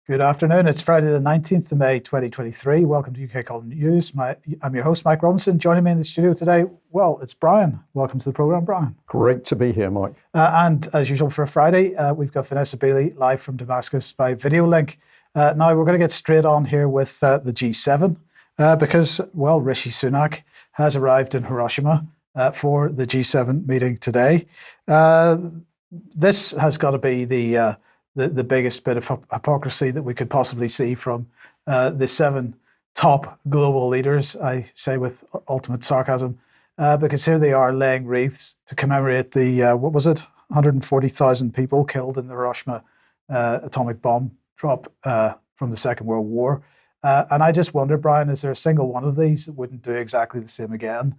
Good afternoon. It's Friday the 19th of May, 2023. Welcome to UK Column News. I'm your host, Mike Robinson. Joining me in the studio today, well, it's Brian. Welcome to the programme, Brian. Great to be here, Mike. And as usual for a Friday, we've got Vanessa Beeley live from Damascus by video link. Now, we're going to get straight on here with the G7 because, well, Rishi Sunak has arrived in Hiroshima for the G7 meeting today. This has got to be the biggest bit of hypocrisy that we could possibly see from the 7 top global leaders, I say with ultimate sarcasm, because here they are laying wreaths to commemorate the, 140,000 people killed in the Hiroshima atomic bomb drop from the Second World War. And I just wonder, Brian, is there a single one of these that wouldn't do exactly the same again?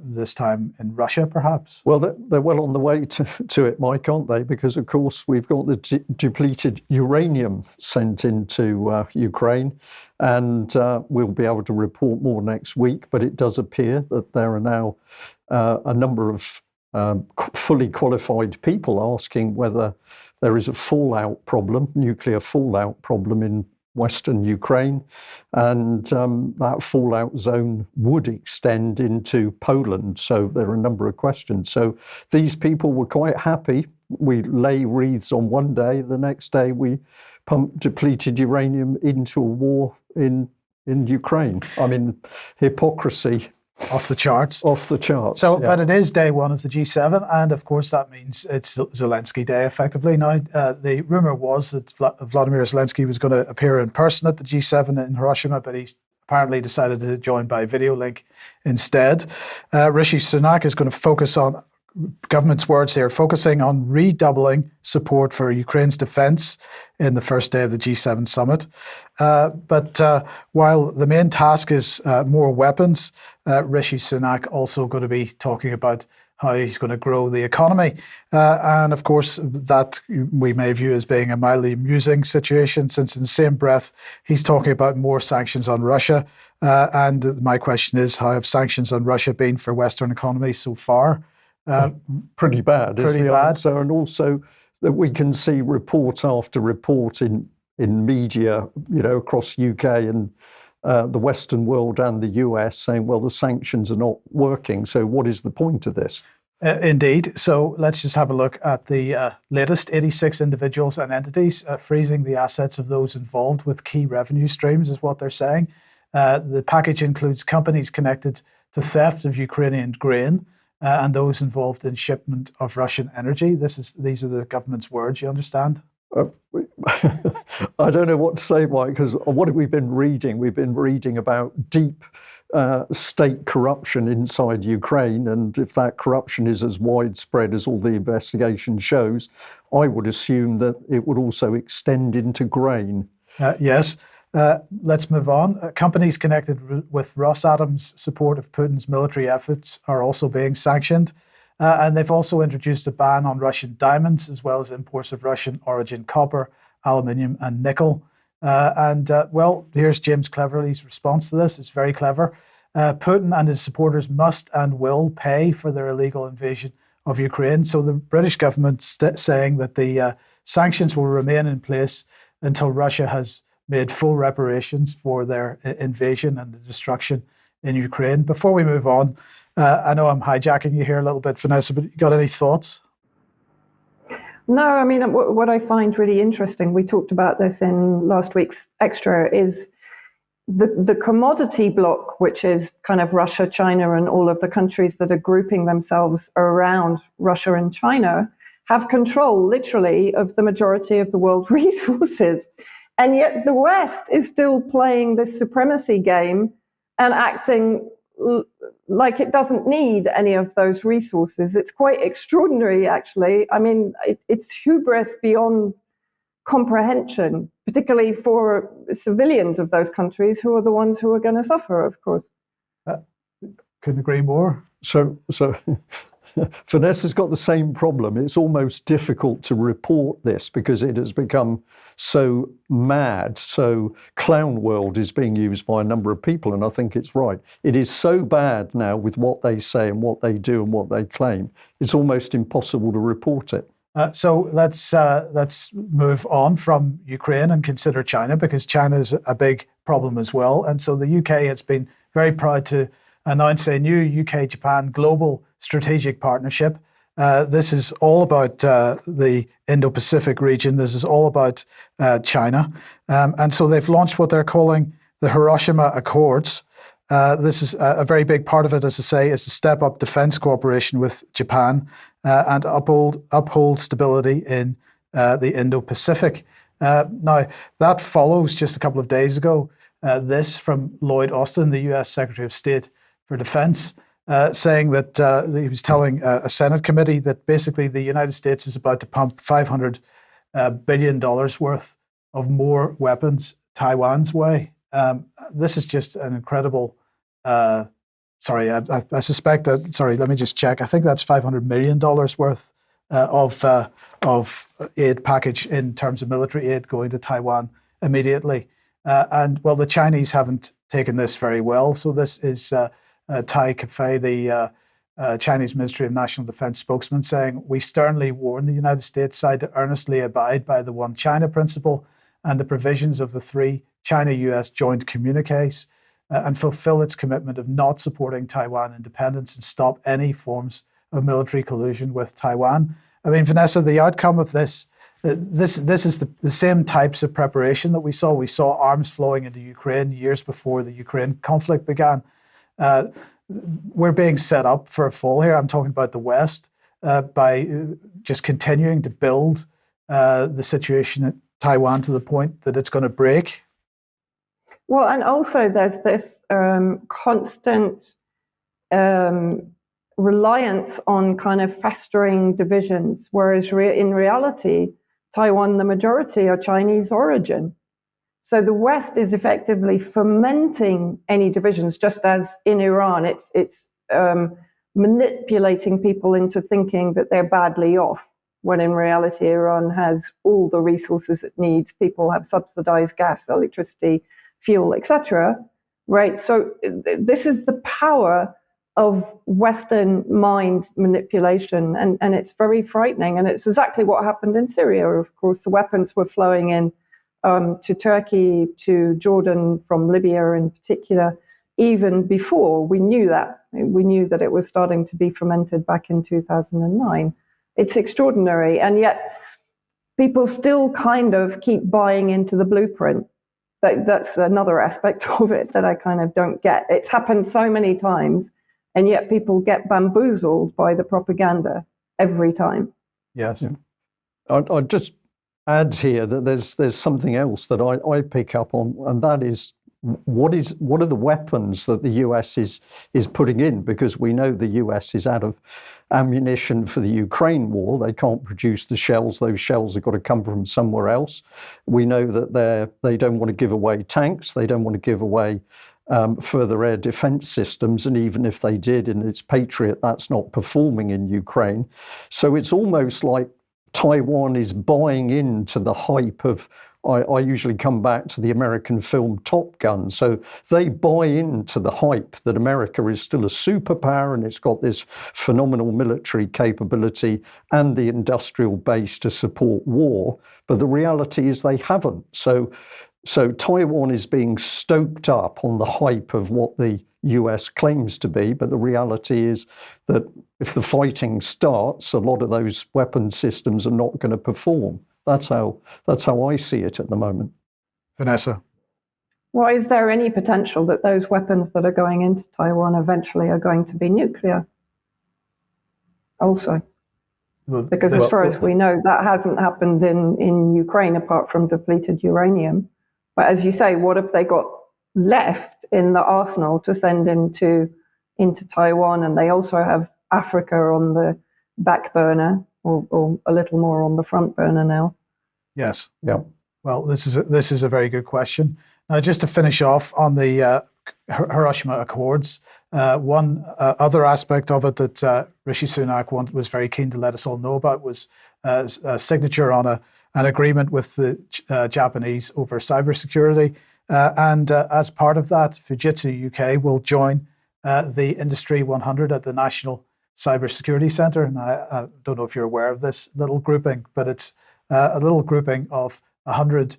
This time in Russia, perhaps? Well, they're well on the way to it, Mike, aren't they? Because, of course, we've got the depleted uranium sent into Ukraine, and we'll be able to report more next week. But it does appear that there are now a number of fully qualified people asking whether there is a fallout problem, nuclear fallout problem in Western Ukraine, and that fallout zone would extend into Poland. So there are a number of questions. So these people were quite happy. We lay wreaths on one day, the next day we pump depleted uranium into a war in Ukraine. I mean, hypocrisy. Off the charts. Off the charts. So, yeah. But it is day one of the G7, and of course that means it's Zelensky Day, effectively. Now, the rumor was that Vladimir Zelensky was going to appear in person at the G7 in Hiroshima, but he's apparently decided to join by video link instead. Rishi Sunak is going to focus on, government's words here, focusing on redoubling support for Ukraine's defence in the first day of the G7 summit. But while the main task is more weapons, Rishi Sunak also going to be talking about how he's going to grow the economy. And of course, that we may view as being a mildly amusing situation, since in the same breath, he's talking about more sanctions on Russia. And my question is, how have sanctions on Russia been for Western economies so far? Pretty bad is the bad. answer. And also that we can see report after report in media, across UK and the Western world and the US saying, well, the sanctions are not working. So what is the point of this? Indeed. So let's just have a look at the latest 86 individuals and entities freezing the assets of those involved with key revenue streams is what they're saying. The package includes companies connected to theft of Ukrainian grain, and those involved in shipment of Russian energy. These are the government's words, you understand? I don't know what to say, Mike, because what have we been reading? We've been reading about deep state corruption inside Ukraine, and if that corruption is as widespread as all the investigation shows, I would assume that it would also extend into grain. Yes. Let's move on. Companies connected with Rosatom's support of Putin's military efforts are also being sanctioned. And they've also introduced a ban on Russian diamonds, as well as imports of Russian origin copper, aluminium, and nickel. Well, here's James Cleverly's response to this. It's very clever. Putin and his supporters must and will pay for their illegal invasion of Ukraine. So the British government's saying that the sanctions will remain in place until Russia has made full reparations for their invasion and the destruction in Ukraine. Before we move on, I know I'm hijacking you here a little bit, Vanessa, but you got any thoughts? No, I mean, what I find really interesting, we talked about this in last week's Extra, is the commodity block, which is kind of Russia, China, and all of the countries that are grouping themselves around Russia and China, have control, literally, of the majority of the world's resources. And yet the West is still playing this supremacy game and acting like it doesn't need any of those resources. It's quite extraordinary, actually. I mean, it's hubris beyond comprehension, particularly for civilians of those countries who are the ones who are going to suffer, of course. Couldn't agree more. So Vanessa's got the same problem. It's almost difficult to report this because it has become so mad. So clown world is being used by a number of people, and I think it's right. It is so bad now with what they say and what they do and what they claim, it's almost impossible to report it. So let's move on from Ukraine and consider China, because China is a big problem as well. And so the UK has been very proud to announce a new UK-Japan global strategic partnership. This is all about the Indo-Pacific region. This is all about China. And so they've launched what they're calling the Hiroshima Accords. This is a very big part of it, as I say, is to step up defense cooperation with Japan and uphold stability in the Indo-Pacific. Now, that follows just a couple of days ago, this from Lloyd Austin, the US Secretary of State for Defense, saying that he was telling a Senate committee that basically the United States is about to pump $500 billion worth of more weapons Taiwan's way. This is just an incredible, I suspect that, let me just check. I think that's $500 million worth of aid package in terms of military aid going to Taiwan immediately. And well, the Chinese haven't taken this very well. So this is Tai Kefei, the Chinese Ministry of National Defense spokesman, saying, "We sternly warn the United States side to earnestly abide by the One China principle and the provisions of the 3 China-US joint communiques and fulfill its commitment of not supporting Taiwan independence and stop any forms of military collusion with Taiwan." I mean, Vanessa, the outcome of this is the same types of preparation that we saw. We saw arms flowing into Ukraine years before the Ukraine conflict began. We're being set up for a fall here. I'm talking about the West by just continuing to build the situation at Taiwan to the point that it's going to break. Well, and also there's this constant reliance on kind of festering divisions, whereas in reality, Taiwan, the majority are Chinese origin. So the West is effectively fomenting any divisions, just as in Iran, it's manipulating people into thinking that they're badly off, when in reality, Iran has all the resources it needs. People have subsidized gas, electricity, fuel, etc. Right? So this is the power of Western mind manipulation, and it's very frightening. And it's exactly what happened in Syria. Of course, the weapons were flowing in to Turkey, to Jordan, from Libya in particular, even before we knew that. We knew that it was starting to be fermented back in 2009. It's extraordinary. And yet people still kind of keep buying into the blueprint. That's another aspect of it that I kind of don't get. It's happened so many times, and yet people get bamboozled by the propaganda every time. Yes. Yeah. I'd just add here that there's something else that I pick up on, and that is what are the weapons that the US is putting in, because we know the US is out of ammunition for the Ukraine war. They can't produce the shells. Those shells have got to come from somewhere else. We know that they don't want to give away tanks. They don't want to give away further air defense systems. And even if they did, and it's Patriot, that's not performing in Ukraine. So it's almost like Taiwan is buying into the hype of, I usually come back to the American film Top Gun. So they buy into the hype that America is still a superpower and it's got this phenomenal military capability and the industrial base to support war. But the reality is they haven't. So Taiwan is being stoked up on the hype of what the US claims to be, but the reality is that if the fighting starts, a lot of those weapon systems are not going to perform. That's how I see it at the moment. Vanessa. Well, is there any potential that those weapons that are going into Taiwan eventually are going to be nuclear? Also, because as far as we know, that hasn't happened in Ukraine apart from depleted uranium. But as you say, what have they got left in the arsenal to send into Taiwan? And they also have Africa on the back burner, or a little more on the front burner now. Yes. Yeah. Well, this is a very good question. Now, just to finish off on the Hiroshima Accords, one other aspect of it that Rishi Sunak was very keen to let us all know about was a signature on an agreement with the Japanese over cybersecurity. And as part of that, Fujitsu UK will join the Industry 100 at the National cybersecurity center. And I don't know if you're aware of this little grouping, but it's a little grouping of 100.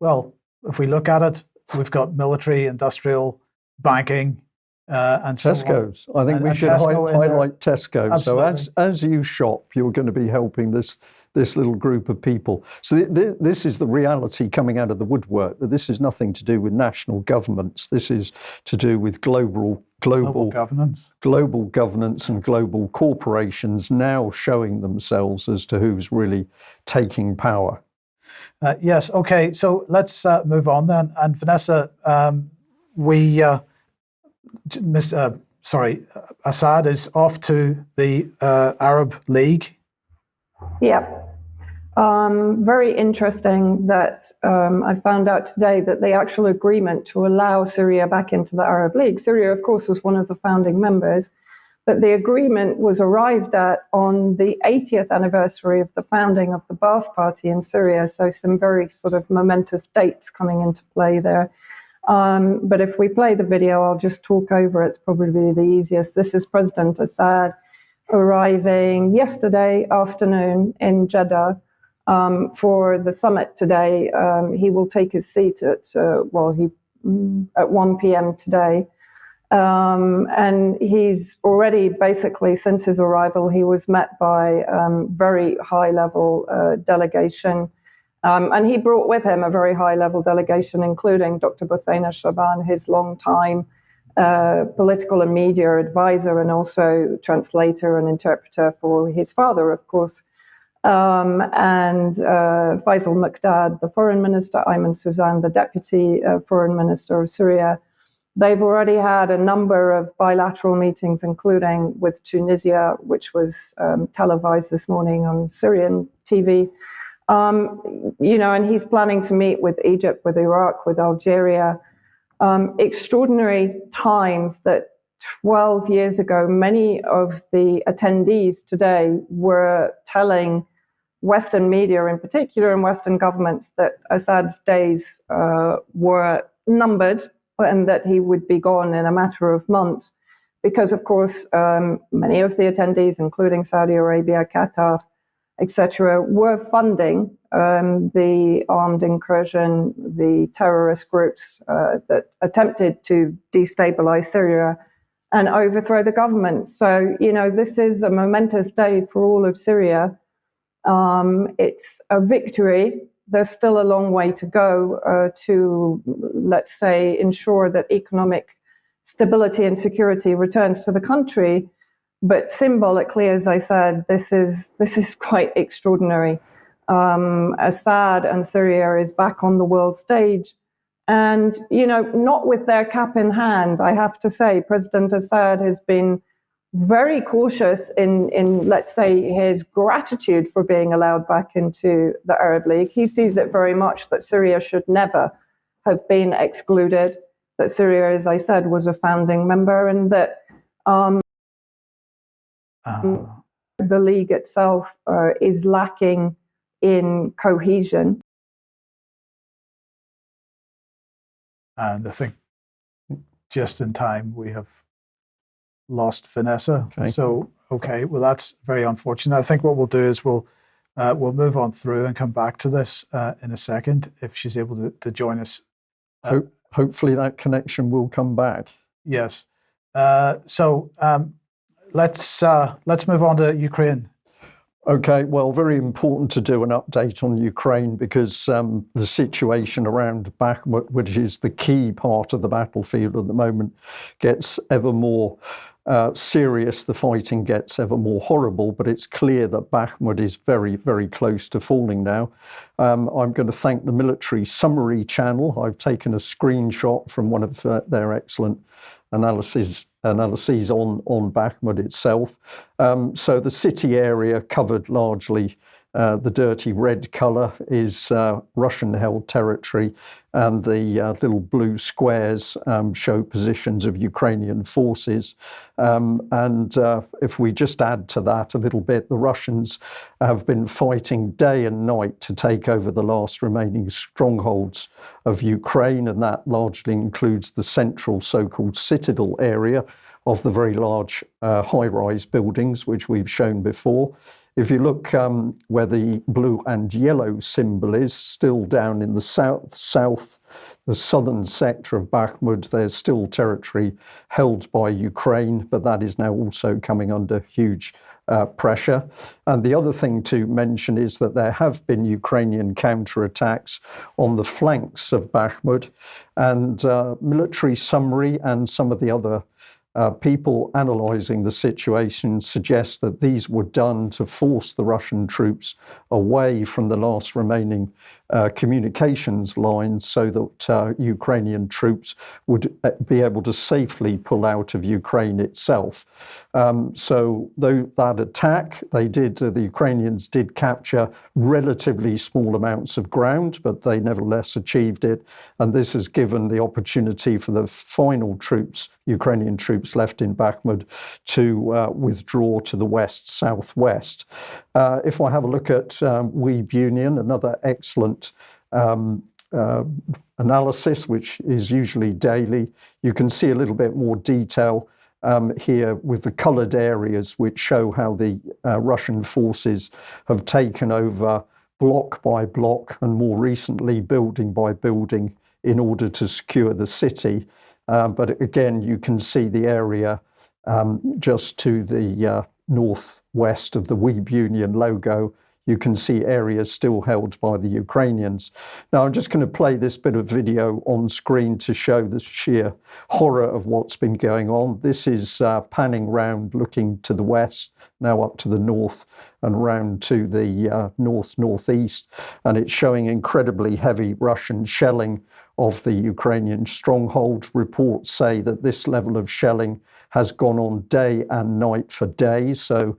Well, if we look at it, we've got military, industrial, banking, and Tesco's. So on. I think we should highlight Tesco. Absolutely. So as you shop, you're going to be helping this little group of people. So this is the reality coming out of the woodwork, that this is nothing to do with national governments. This is to do with global governance. Global governance and global corporations now showing themselves as to who's really taking power. Yes. Okay. So let's move on then. And Vanessa, Assad is off to the Arab League. Yeah. Very interesting that I found out today that the actual agreement to allow Syria back into the Arab League, Syria, of course, was one of the founding members, but the agreement was arrived at on the 80th anniversary of the founding of the Ba'ath Party in Syria. So some very sort of momentous dates coming into play there. But if we play the video, I'll just talk over it. It's probably the easiest. This is President Assad arriving yesterday afternoon in Jeddah for the summit today. He will take his seat at 1 p.m. today. And he's already basically, since his arrival, he was met by very high-level delegation. And he brought with him a very high-level delegation, including Dr. Buthena Shaban, his longtime political and media advisor, and also translator and interpreter for his father, of course. And Faisal Muqdad, the foreign minister, Ayman Suzan, the deputy foreign minister of Syria. They've already had a number of bilateral meetings, including with Tunisia, which was televised this morning on Syrian TV. And he's planning to meet with Egypt, with Iraq, with Algeria. Extraordinary times that 12 years ago, many of the attendees today were telling Western media in particular and Western governments that Assad's days were numbered and that he would be gone in a matter of months. Because, of course, many of the attendees, including Saudi Arabia, Qatar, etc., were funding the armed incursion, the terrorist groups that attempted to destabilize Syria and overthrow the government. So, this is a momentous day for all of Syria. It's a victory. There's still a long way to go to, let's say, ensure that economic stability and security returns to the country. But symbolically, as I said, this is quite extraordinary. Assad and Syria is back on the world stage. And, not with their cap in hand, I have to say, President Assad has been very cautious in, let's say, his gratitude for being allowed back into the Arab League. He sees it very much that Syria should never have been excluded, that Syria, as I said, was a founding member, and that the league itself is lacking in cohesion. And I think just in time we have lost Vanessa. Okay. So, well, that's very unfortunate. I think what we'll do is we'll move on through and come back to this in a second if she's able to join us. Hopefully that connection will come back. Yes. So let's move on to Ukraine. Okay, well, very important to do an update on Ukraine because the situation around Bakhmut, which is the key part of the battlefield at the moment, gets ever more serious. The fighting gets ever more horrible, but it's clear that Bakhmut is very, very close to falling now. I'm going to thank the military summary channel. I've taken a screenshot from one of their excellent analyses on Bakhmut itself. So the city area covered largely, the dirty red colour is Russian-held territory, and the little blue squares show positions of Ukrainian forces. And if we just add to that a little bit, the Russians have been fighting day and night to take over the last remaining strongholds of Ukraine, and that largely includes the central so-called citadel area, of the very large high-rise buildings, which we've shown before. If you look where the blue and yellow symbol is, still down in the the southern sector of Bakhmut, there's still territory held by Ukraine, but that is now also coming under huge pressure. And the other thing to mention is that there have been Ukrainian counterattacks on the flanks of Bakhmut, and military summary and some of the other people analysing the situation suggest that these were done to force the Russian troops away from the last remaining communications lines so that Ukrainian troops would be able to safely pull out of Ukraine itself. So though that attack, the Ukrainians did capture relatively small amounts of ground, but they nevertheless achieved it. And this has given the opportunity for the final Ukrainian troops left in Bakhmut to withdraw to the west-southwest. If I have a look at Weeb Union, another excellent analysis, which is usually daily, you can see a little bit more detail here with the coloured areas, which show how the Russian forces have taken over block by block and more recently building by building in order to secure the city. But again, you can see the area just to the northwest of the Weeb Union logo. You can see areas still held by the Ukrainians. Now, I'm just going to play this bit of video on screen to show the sheer horror of what's been going on. This is panning round, looking to the west, now up to the north and round to the northeast. And it's showing incredibly heavy Russian shelling of the Ukrainian stronghold. Reports say that this level of shelling has gone on day and night for days, so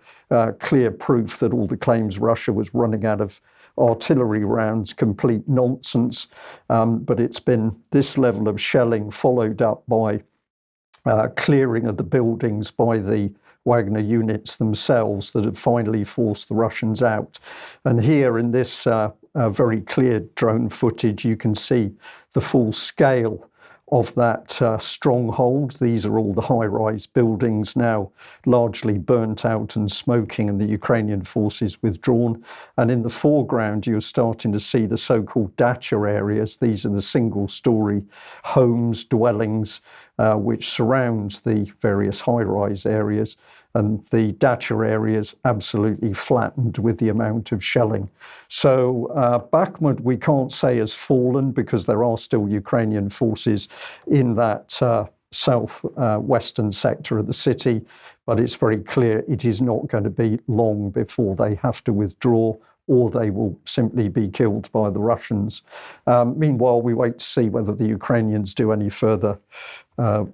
clear proof that all the claims Russia was running out of artillery rounds, complete nonsense. But it's been this level of shelling followed up by clearing of the buildings by the Wagner units themselves that have finally forced the Russians out. And here in this very clear drone footage, you can see the full scale of that stronghold. These are all the high-rise buildings now largely burnt out and smoking, and the Ukrainian forces withdrawn. And in the foreground, you're starting to see the so-called dacha areas. These are the single-story homes, dwellings, which surrounds the various high-rise areas. And the dacha areas absolutely flattened with the amount of shelling. So Bakhmut, we can't say has fallen because there are still Ukrainian forces in that southwestern sector of the city, but it's very clear it is not going to be long before they have to withdraw or they will simply be killed by the Russians. Meanwhile, we wait to see whether the Ukrainians do any further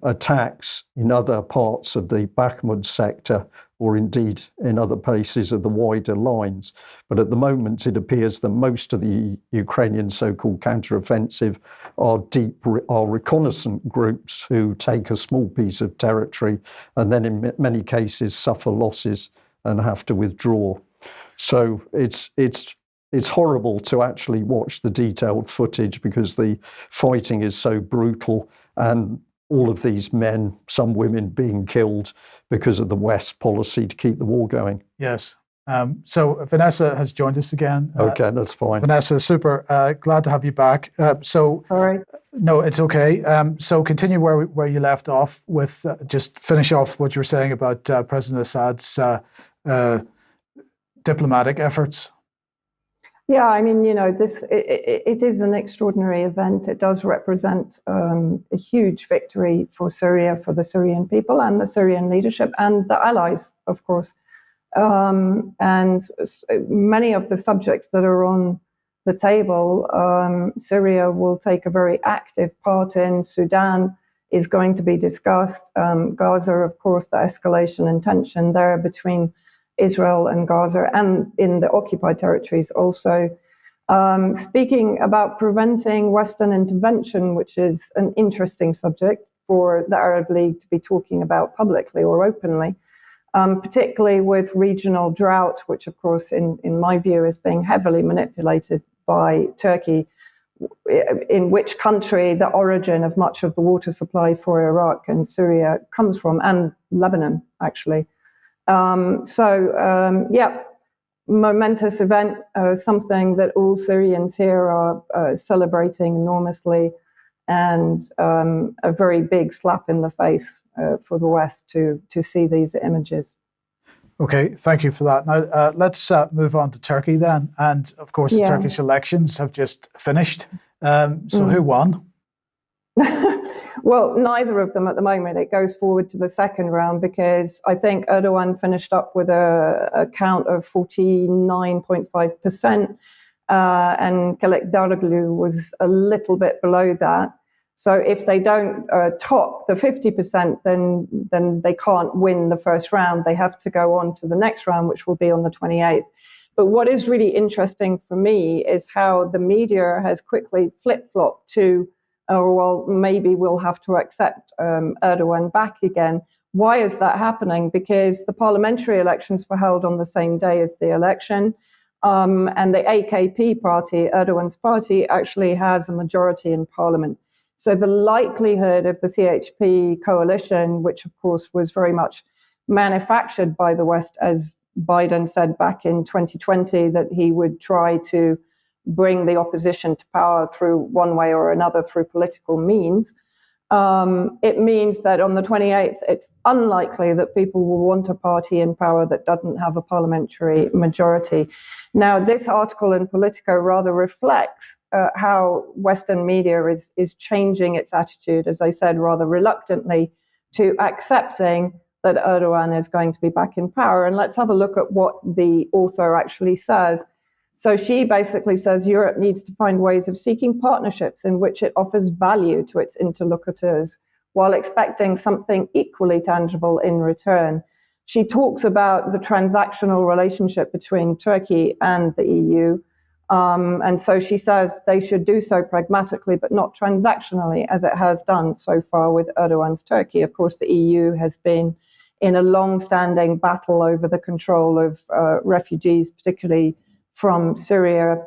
attacks in other parts of the Bakhmut sector or indeed in other places of the wider lines. But at the moment, it appears that most of the Ukrainian so-called counteroffensive are reconnaissance groups who take a small piece of territory and then in many cases suffer losses and have to withdraw. So it's horrible to actually watch the detailed footage because the fighting is so brutal and all of these men, some women being killed because of the West policy to keep the war going. Yes. So Vanessa has joined us again. Okay, that's fine. Vanessa, super. Glad to have you back. Sorry. No, it's okay. So continue where you left off with, just finish off what you were saying about President Assad's diplomatic efforts. Yeah, I mean, it is an extraordinary event. It does represent a huge victory for Syria, for the Syrian people and the Syrian leadership and the allies, of course. And many of the subjects that are on the table, Syria will take a very active part in. Sudan is going to be discussed. Gaza, of course, the escalation and tension there between Israel and Gaza and in the occupied territories also. Speaking about preventing Western intervention, which is an interesting subject for the Arab League to be talking about publicly or openly, particularly with regional drought, which of course in my view is being heavily manipulated by Turkey in which country the origin of much of the water supply for Iraq and Syria comes from, and Lebanon, actually. Yeah, momentous event, something that all Syrians here are celebrating enormously, and a very big slap in the face for the West to see these images. Okay, thank you for that. Now, let's move on to Turkey then. And of course, the Turkish elections have just finished. Who won? Well, neither of them at the moment. It goes forward to the second round because I think Erdogan finished up with a count of 49.5%, and Kılıçdaroğlu was a little bit below that. So if they don't top the 50%, then they can't win the first round. They have to go on to the next round, which will be on the 28th. But what is really interesting for me is how the media has quickly flip-flopped to, oh, well, maybe we'll have to accept Erdogan back again. Why is that happening? Because the parliamentary elections were held on the same day as the election. And the AKP party, Erdogan's party, actually has a majority in parliament. So the likelihood of the CHP coalition, which of course was very much manufactured by the West, as Biden said back in 2020, that he would try to bring the opposition to power through one way or another through political means. It means that on the 28th, it's unlikely that people will want a party in power that doesn't have a parliamentary majority. Now, this article in Politico rather reflects how Western media is changing its attitude, as I said, rather reluctantly, to accepting that Erdogan is going to be back in power. And let's have a look at what the author actually says. So she basically says Europe needs to find ways of seeking partnerships in which it offers value to its interlocutors while expecting something equally tangible in return. She talks about the transactional relationship between Turkey and the EU. And so she says they should do so pragmatically, but not transactionally, as it has done so far with Erdogan's Turkey. Of course, the EU has been in a long-standing battle over the control of refugees, particularly from Syria.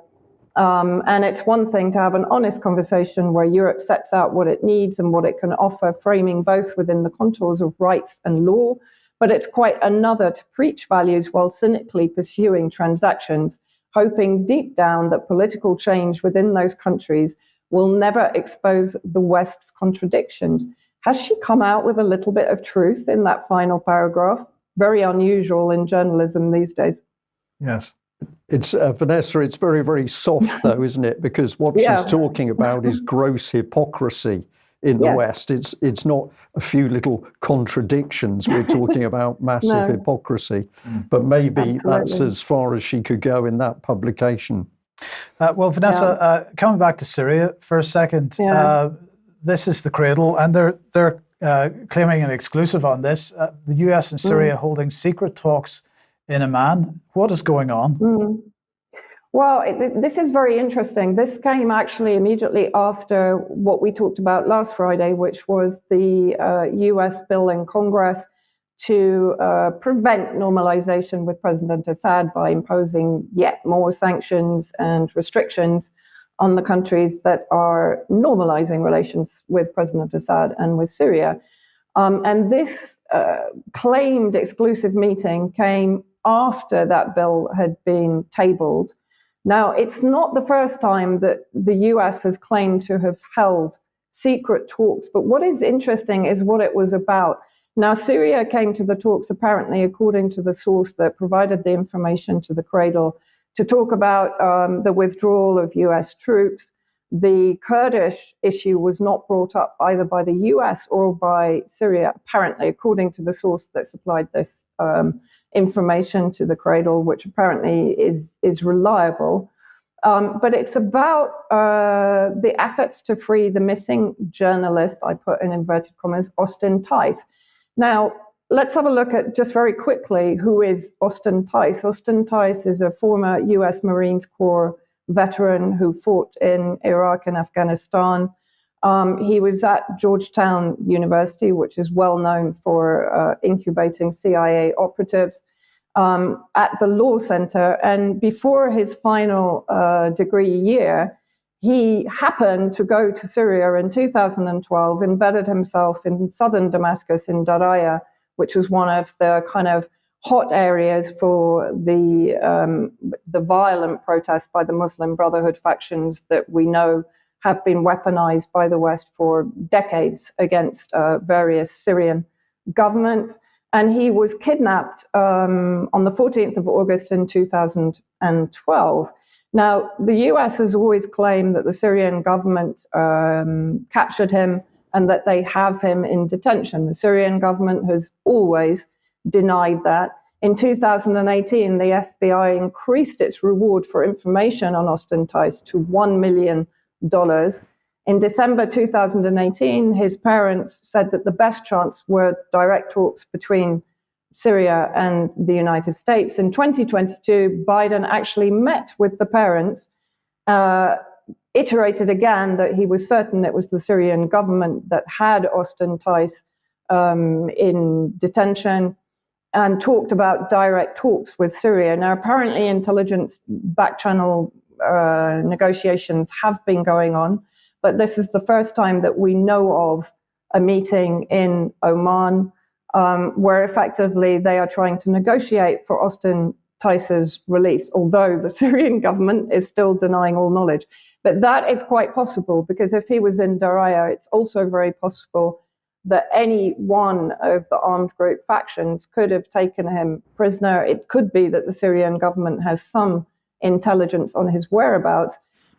And it's one thing to have an honest conversation where Europe sets out what it needs and what it can offer, framing both within the contours of rights and law. But it's quite another to preach values while cynically pursuing transactions, hoping deep down that political change within those countries will never expose the West's contradictions. Has she come out with a little bit of truth in that final paragraph? Very unusual in journalism these days. Yes. It's Vanessa, it's very, very soft though, isn't it? Because what she's talking about is gross hypocrisy in the West. It's not a few little contradictions. We're talking about massive hypocrisy. But maybe that's as far as she could go in that publication. Well, Vanessa, coming back to Syria for a second, this is the cradle, and they're claiming an exclusive on this. The US and Syria holding secret talks in Amman. What is going on? Well, this is very interesting. This came actually immediately after what we talked about last Friday, which was the US bill in Congress to prevent normalization with President Assad by imposing yet more sanctions and restrictions on the countries that are normalizing relations with President Assad and with Syria. And this claimed exclusive meeting came after that bill had been tabled. Now, it's not the first time that the US has claimed to have held secret talks, but what is interesting is what it was about. Now, Syria came to the talks, apparently, according to the source that provided the information to the Cradle, to talk about the withdrawal of US troops. The Kurdish issue was not brought up either by the US or by Syria, apparently, according to the source that supplied this information to the Cradle, which apparently is reliable. But it's about the efforts to free the missing journalist, I put in inverted commas, Austin Tice. Now, let's have a look at, just very quickly, who is Austin Tice. Austin Tice is a former US Marines Corps veteran who fought in Iraq and Afghanistan. He was at Georgetown University, which is well known for incubating CIA operatives, at the Law Center. And before his final degree year, he happened to go to Syria in 2012, embedded himself in southern Damascus in Darayya, which was one of the kind of hot areas for the violent protests by the Muslim Brotherhood factions that we know have been weaponized by the West for decades against various Syrian governments. And he was kidnapped on the 14th of August in 2012. Now, the US has always claimed that the Syrian government captured him and that they have him in detention. The Syrian government has always denied that. In 2018, the FBI increased its reward for information on Austin Tice to $1 million. In December 2018, his parents said that the best chance were direct talks between Syria and the United States. In 2022, Biden actually met with the parents, iterated again that he was certain it was the Syrian government that had Austin Tice in detention, and talked about direct talks with Syria. Now, apparently intelligence back-channel negotiations have been going on, but this is the first time that we know of a meeting in Oman where effectively they are trying to negotiate for Austin Tice's release, although the Syrian government is still denying all knowledge. But that is quite possible, because if he was in Darayya, it's also very possible that any one of the armed group factions could have taken him prisoner. It could be that the Syrian government has some intelligence on his whereabouts.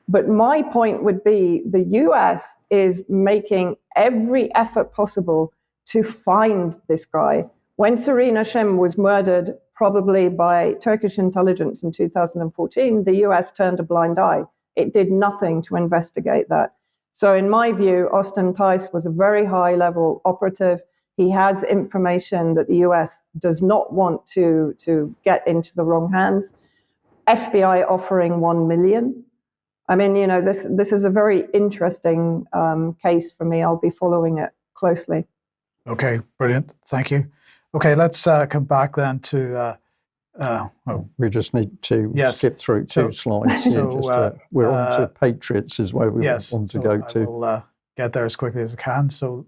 But my point would be the US is making every effort possible to find this guy. When Serena Shim was murdered, probably by Turkish intelligence in 2014, the US turned a blind eye. It did nothing to investigate that. So in my view, Austin Tice was a very high-level operative. He has information that the US does not want to get into the wrong hands. FBI offering $1 million. I mean, you know, this is a very interesting case for me. I'll be following it closely. Okay, brilliant. Thank you. Okay, let's come back then to... we just need to skip through two slides. We're on to Patriots is where we want to go to. We'll get there as quickly as I can. So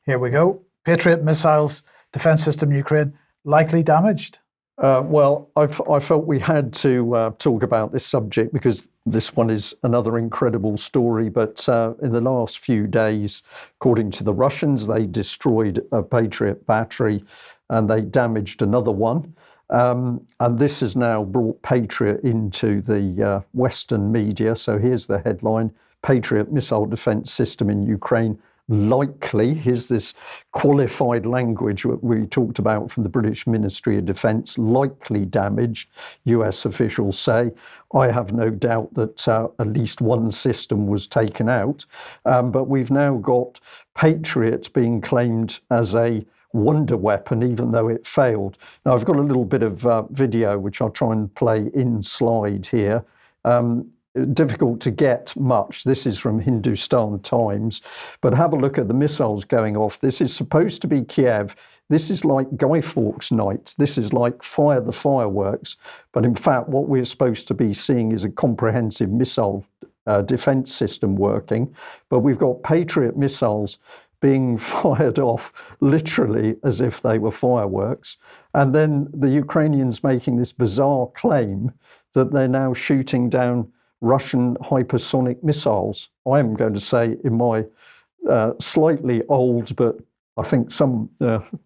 here we go. Patriot missiles, defense system Ukraine, likely damaged. Well, I felt we had to talk about this subject because this one is another incredible story. But in the last few days, according to the Russians, they destroyed a Patriot battery and they damaged another one. And this has now brought Patriot into the Western media. So here's the headline: Patriot missile defense system in Ukraine likely. Here's this qualified language that we talked about from the British Ministry of Defence: likely damaged, US officials say. I have no doubt that at least one system was taken out. But we've now got Patriot being claimed as a wonder weapon, even though it failed. Now, I've got a little bit of video, which I'll try and play in slide here. Difficult to get much. This is from Hindustan Times. But have a look at the missiles going off. This is supposed to be Kiev. This is like Guy Fawkes Night. This is like fire the fireworks. But in fact, what we're supposed to be seeing is a comprehensive missile defense system working. But we've got Patriot missiles being fired off literally as if they were fireworks. And then the Ukrainians making this bizarre claim that they're now shooting down Russian hypersonic missiles. I'm going to say, in my slightly old, but I think I'm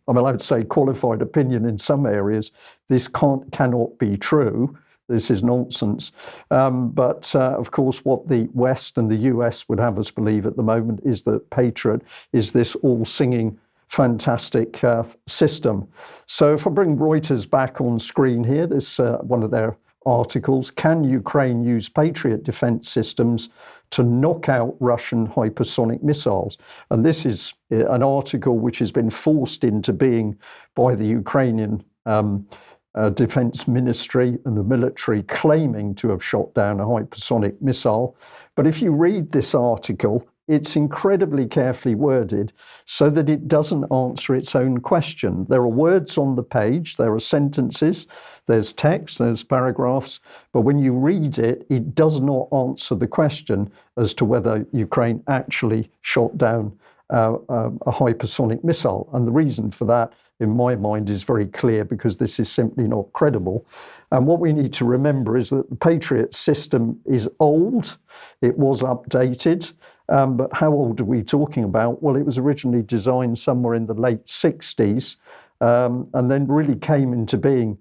allowed to say qualified opinion in some areas, this cannot be true. This is nonsense. But of course, what the West and the US would have us believe at the moment is that Patriot is this all-singing, fantastic system. So if I bring Reuters back on screen here, this one of their articles: can Ukraine use Patriot defense systems to knock out Russian hypersonic missiles? And this is an article which has been forced into being by the Ukrainian Defense Ministry and the military, claiming to have shot down a hypersonic missile. But if you read this article, it's incredibly carefully worded so that it doesn't answer its own question. There are words on the page, there are sentences, there's text, there's paragraphs, but when you read it, it does not answer the question as to whether Ukraine actually shot down a hypersonic missile. And the reason for that, in my mind, is very clear, because this is simply not credible. And what we need to remember is that the Patriot system is old. It was updated. But how old are we talking about? Well, it was originally designed somewhere in the late 60s, and then really came into being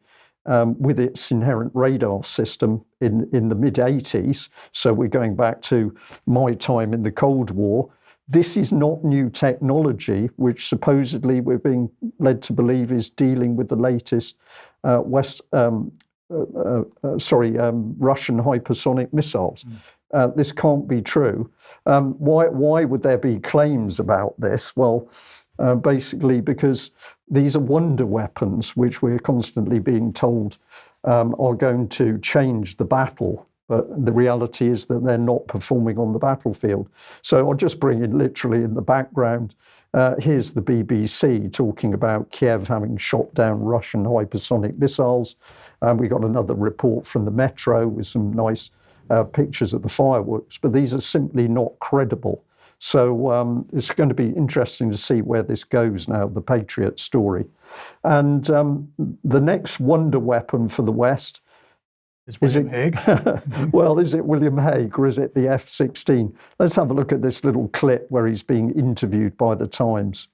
with its inherent radar system in the mid-80s. So we're going back to my time in the Cold War. This is not new technology, which supposedly we're being led to believe is dealing with the latest Russian hypersonic missiles. This can't be true. Why would there be claims about this? Well, basically because these are wonder weapons, which we're constantly being told are going to change the battle. But the reality is that they're not performing on the battlefield. So I'll just bring in literally in the background. Here's the BBC talking about Kiev having shot down Russian hypersonic missiles. We got another report from the Metro with some nice pictures of the fireworks, but these are simply not credible. So it's going to be interesting to see where this goes now, the Patriot story. And the next wonder weapon for the West, Is William Hague? well, is it William Hague or is it the F-16? Let's have a look at this little clip where he's being interviewed by the Times.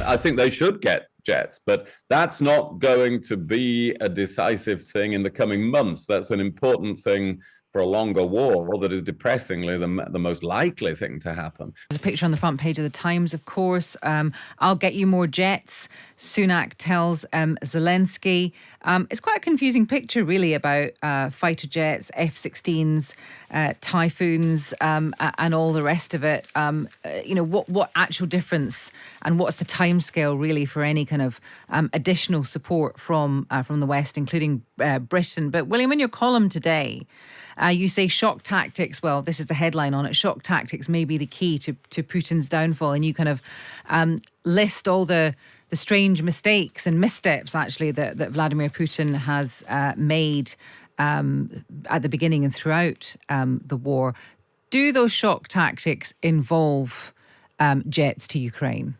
I think they should get jets, but that's not going to be a decisive thing in the coming months. That's an important thing for a longer war, that is depressingly the most likely thing to happen. There's a picture on the front page of the Times, of course. I'll get you more jets, Sunak tells Zelensky. It's quite a confusing picture, really, about fighter jets, F-16s, Typhoons, and all the rest of it. What actual difference and what's the timescale, really, for any kind of additional support from the West, including Britain? But, William, in your column today, you say shock tactics, well, this is the headline on it, shock tactics may be the key to Putin's downfall. And you kind of list all the strange mistakes and missteps, actually, that Vladimir Putin has made at the beginning and throughout the war. Do those shock tactics involve jets to Ukraine?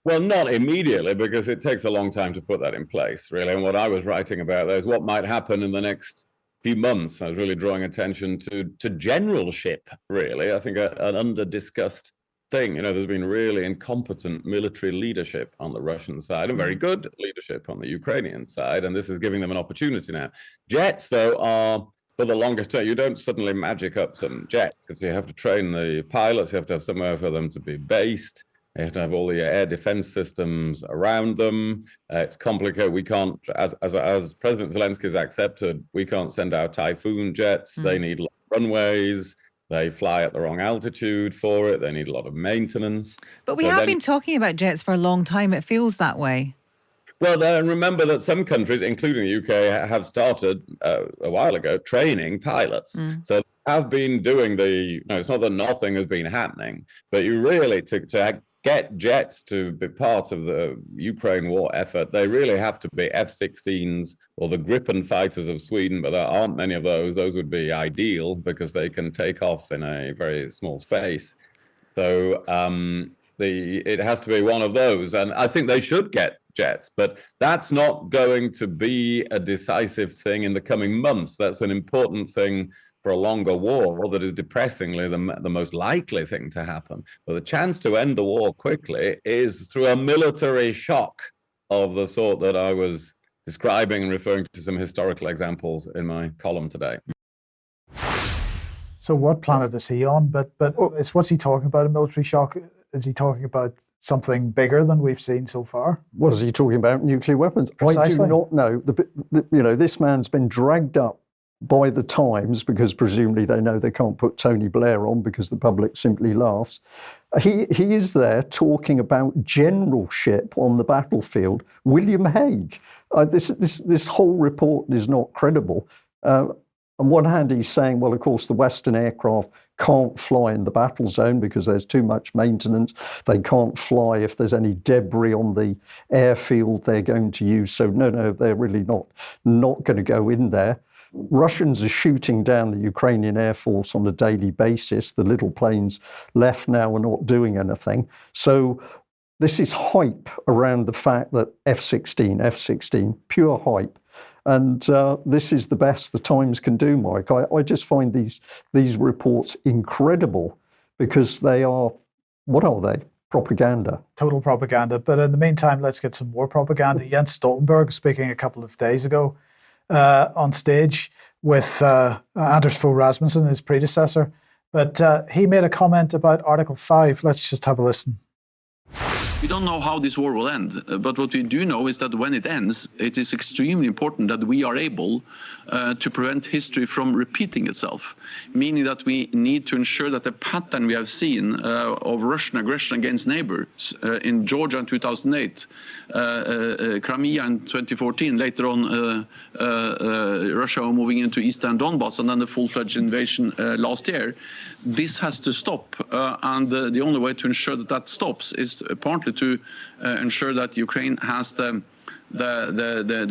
Well, not immediately, because it takes a long time to put that in place, really. And what I was writing about there is what might happen in the next few months. I was really drawing attention to generalship, really. I think an under-discussed thing. There's been really incompetent military leadership on the Russian side and very good leadership on the Ukrainian side, and this is giving them an opportunity now. Jets, though, are for the longest term. You don't suddenly magic up some jets, because you have to train the pilots, you have to have somewhere for them to be based. You have to have all the air defense systems around them. It's complicated. We can't, as President Zelensky has accepted, we can't send out Typhoon jets. They need runways. They fly at the wrong altitude for it. They need a lot of maintenance. But we have been talking about jets for a long time. It feels that way. Well, and remember that some countries, including the UK, have started a while ago training pilots. So they have been doing it's not that nothing has been happening, but you really, to get jets to be part of the Ukraine war effort, they really have to be F-16s or the Gripen fighters of Sweden, but there aren't many of those. Those would be ideal because they can take off in a very small space. So it has to be one of those. And I think they should get jets, but that's not going to be a decisive thing in the coming months. That's an important thing for a longer war, that is depressingly the most likely thing to happen. But the chance to end the war quickly is through a military shock of the sort that I was describing and referring to some historical examples in my column today. So what planet is he on? But what's he talking about, a military shock? Is he talking about something bigger than we've seen so far? What is he talking about? Nuclear weapons? Precisely. I do not know. This man's been dragged up by the Times, because presumably they know they can't put Tony Blair on because the public simply laughs. He is there talking about generalship on the battlefield. William Hague. This whole report is not credible. on one hand, he's saying, well, of course, the Western aircraft can't fly in the battle zone because there's too much maintenance. They can't fly if there's any debris on the airfield they're going to use. So no, they're really not going to go in there. Russians are shooting down the Ukrainian Air Force on a daily basis. The little planes left now are not doing anything. So this is hype around the fact that F-16, pure hype. And this is the best the Times can do, Mike. I just find these reports incredible because they are, what are they? Propaganda. Total propaganda. But in the meantime, let's get some more propaganda. Jens Stoltenberg speaking a couple of days ago on stage with Anders Fogh Rasmussen, his predecessor. But he made a comment about Article 5. Let's just have a listen. We don't know how this war will end, but what we do know is that when it ends, it is extremely important that we are able to prevent history from repeating itself, meaning that we need to ensure that the pattern we have seen of Russian aggression against neighbors in Georgia in 2008, Crimea in 2014, later on Russia moving into eastern Donbass, and then the full-fledged invasion last year, this has to stop. And the only way to ensure that that stops is partly to ensure that Ukraine has the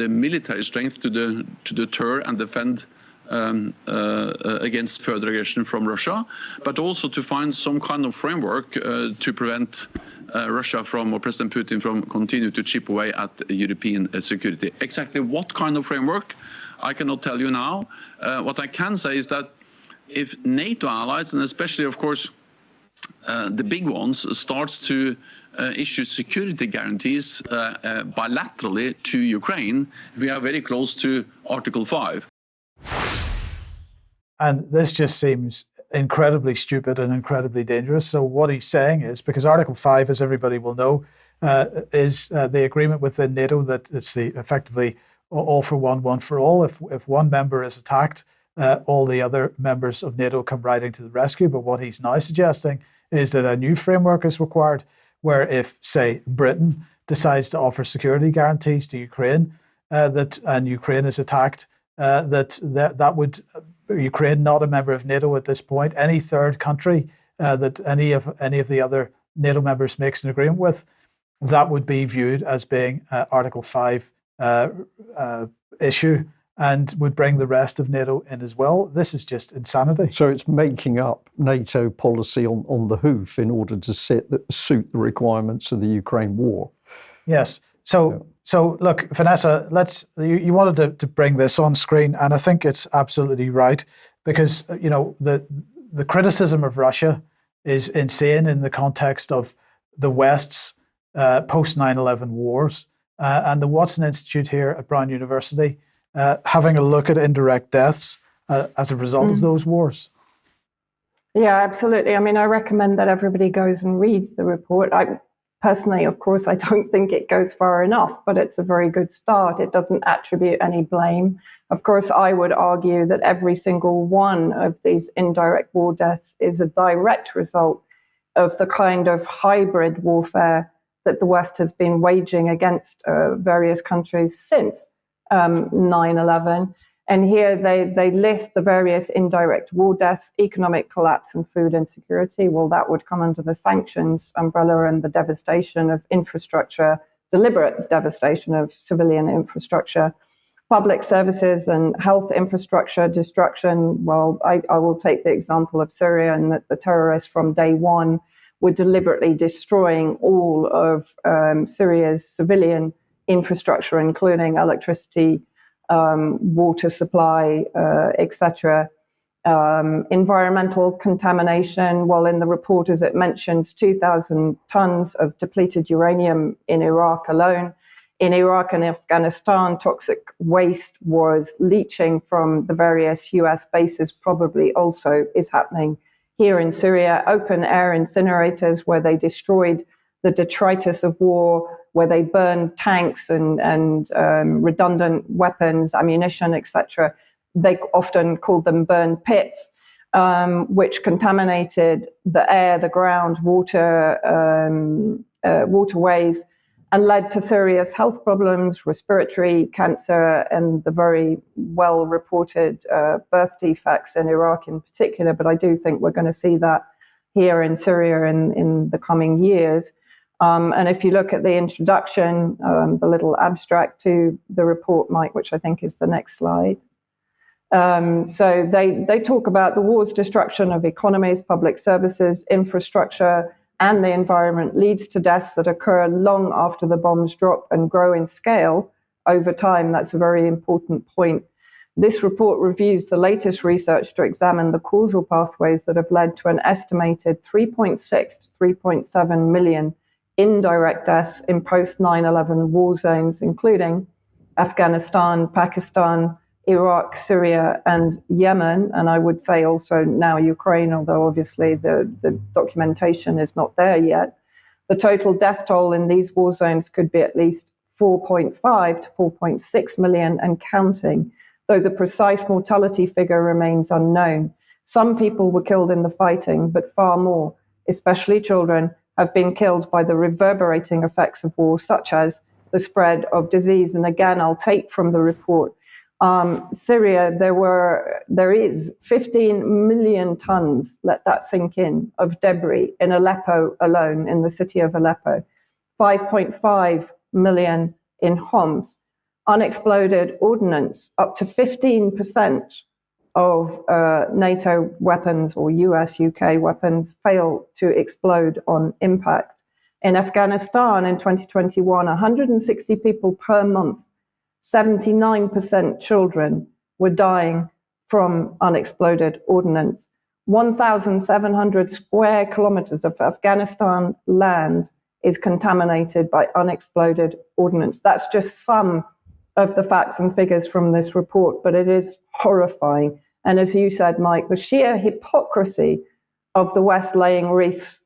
military strength to deter and defend against further aggression from Russia, but also to find some kind of framework to prevent Russia from, or President Putin from, continue to chip away at European security. Exactly what kind of framework, I cannot tell you now. What I can say is that if NATO allies, and especially, of course, the big ones, starts to issue security guarantees bilaterally to Ukraine, we are very close to Article 5. And this just seems incredibly stupid and incredibly dangerous. So what he's saying is, because Article 5, as everybody will know, is the agreement within NATO that it's effectively all for one for all. If one member is attacked, all the other members of NATO come riding to the rescue. But what he's now suggesting is that a new framework is required, where if, say, Britain decides to offer security guarantees to Ukraine, and Ukraine is attacked, that would, Ukraine not a member of NATO at this point, any third country that any of the other NATO members makes an agreement with, that would be viewed as being Article 5 issue, and would bring the rest of NATO in as well. This is just insanity. So it's making up NATO policy on the hoof in order to suit the requirements of the Ukraine war. Yes. So look, Vanessa, you wanted to bring this on screen, and I think it's absolutely right, because the criticism of Russia is insane in the context of the West's post 9/11 wars, and the Watson Institute here at Brown University having a look at indirect deaths as a result of those wars. Yeah, absolutely. I mean, I recommend that everybody goes and reads the report. Personally, of course, I don't think it goes far enough, but it's a very good start. It doesn't attribute any blame. Of course, I would argue that every single one of these indirect war deaths is a direct result of the kind of hybrid warfare that the West has been waging against various countries since 9/11. And here they list the various indirect war deaths: economic collapse and food insecurity. Well, that would come under the sanctions umbrella, and the devastation of infrastructure, deliberate devastation of civilian infrastructure, public services and health infrastructure destruction. Well, I will take the example of Syria, and that the terrorists from day one were deliberately destroying all of Syria's civilian infrastructure, including electricity, water supply, etc. Environmental contamination. Well, in the report, as it mentions, 2,000 tons of depleted uranium in Iraq alone. In Iraq and Afghanistan, toxic waste was leaching from the various US bases, probably also is happening here in Syria. Open air incinerators where they destroyed the detritus of war, where they burned tanks and redundant weapons, ammunition, etc. They often called them burn pits, which contaminated the air, the ground, water, waterways, and led to serious health problems, respiratory cancer, and the very well-reported birth defects in Iraq in particular. But I do think we're going to see that here in Syria in the coming years. And if you look at the introduction, the little abstract to the report, Mike, which I think is the next slide. So they talk about the war's destruction of economies, public services, infrastructure, and the environment leads to deaths that occur long after the bombs drop and grow in scale over time. That's a very important point. This report reviews the latest research to examine the causal pathways that have led to an estimated 3.6 to 3.7 million indirect deaths in post 9/11 war zones, including Afghanistan, Pakistan, Iraq, Syria, and Yemen, and I would say also now Ukraine, although obviously the documentation is not there yet. The total death toll in these war zones could be at least 4.5 to 4.6 million and counting, though the precise mortality figure remains unknown. Some people were killed in the fighting, but far more, especially children, have been killed by the reverberating effects of war, such as the spread of disease. And again, I'll take from the report, Syria, there is 15 million tons, let that sink in, of debris in Aleppo alone, in the city of Aleppo, 5.5 million in Homs. Unexploded ordnance, up to 15% of NATO weapons or US, UK weapons fail to explode on impact. In Afghanistan in 2021, 160 people per month, 79% children were dying from unexploded ordnance. 1,700 square kilometers of Afghanistan land is contaminated by unexploded ordnance. That's just some of the facts and figures from this report, but it is horrifying. And as you said, Mike, the sheer hypocrisy of the West laying wreaths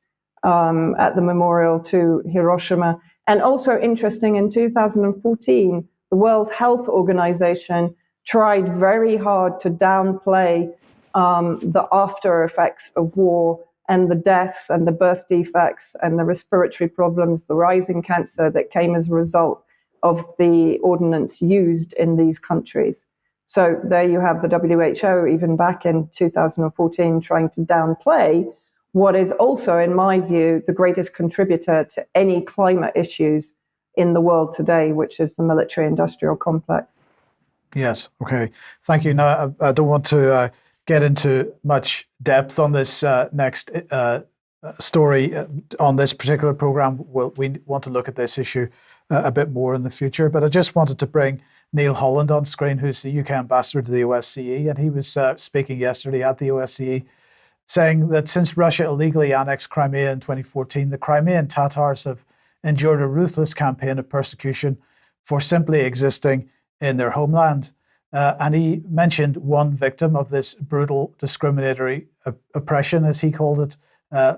at the memorial to Hiroshima. And also interesting, in 2014, the World Health Organization tried very hard to downplay the after effects of war and the deaths and the birth defects and the respiratory problems, the rising cancer that came as a result of the ordnance used in these countries. So there you have the WHO, even back in 2014, trying to downplay what is also, in my view, the greatest contributor to any climate issues in the world today, which is the military-industrial complex. Yes, okay. Thank you. Now, I don't want to get into much depth on this next story on this particular program. We want to look at this issue a bit more in the future, but I just wanted to bring Neil Holland on screen, who's the UK ambassador to the OSCE, and he was speaking yesterday at the OSCE, saying that since Russia illegally annexed Crimea in 2014, the Crimean Tatars have endured a ruthless campaign of persecution for simply existing in their homeland. And he mentioned one victim of this brutal discriminatory oppression, as he called it,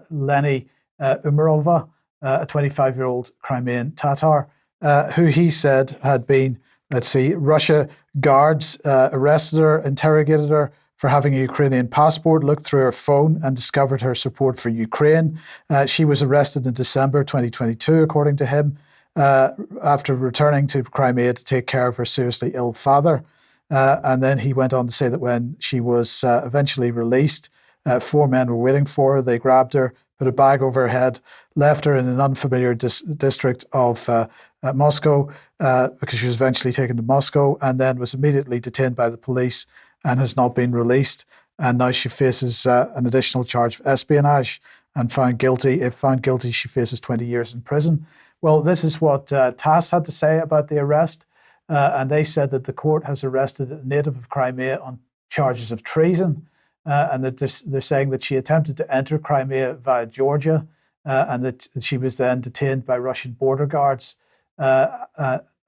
Leni Umarova, a 25-year-old Crimean Tatar, who he said had been, Russia guards arrested her, interrogated her for having a Ukrainian passport, looked through her phone and discovered her support for Ukraine. She was arrested in December 2022, according to him, after returning to Crimea to take care of her seriously ill father. And then he went on to say that when she was eventually released, 4 men were waiting for her. They grabbed her, put a bag over her head, left her in an unfamiliar district of Moscow, because she was eventually taken to Moscow, and then was immediately detained by the police and has not been released. And now she faces an additional charge of espionage and found guilty. If found guilty, she faces 20 years in prison. Well, this is what TASS had to say about the arrest. And they said that the court has arrested a native of Crimea on charges of treason. And that they're saying that she attempted to enter Crimea via Georgia, and that she was then detained by Russian border guards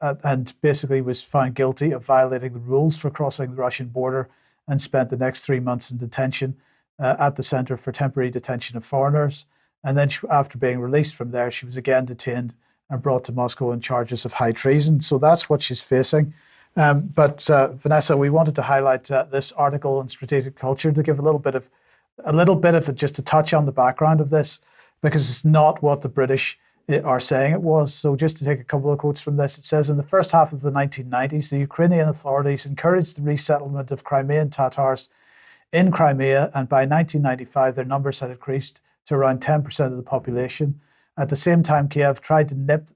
and basically was found guilty of violating the rules for crossing the Russian border, and spent the next 3 months in detention at the Center for Temporary Detention of Foreigners. And then after being released from there, she was again detained and brought to Moscow on charges of high treason. So that's what she's facing. But Vanessa, we wanted to highlight this article in Strategic Culture to give a little bit of it, just to touch on the background of this, because it's not what the British are saying it was. So just to take a couple of quotes from this, it says, in the first half of the 1990s, the Ukrainian authorities encouraged the resettlement of Crimean Tatars in Crimea, and by 1995, their numbers had increased to around 10% of the population. At the same time, Kiev tried to nip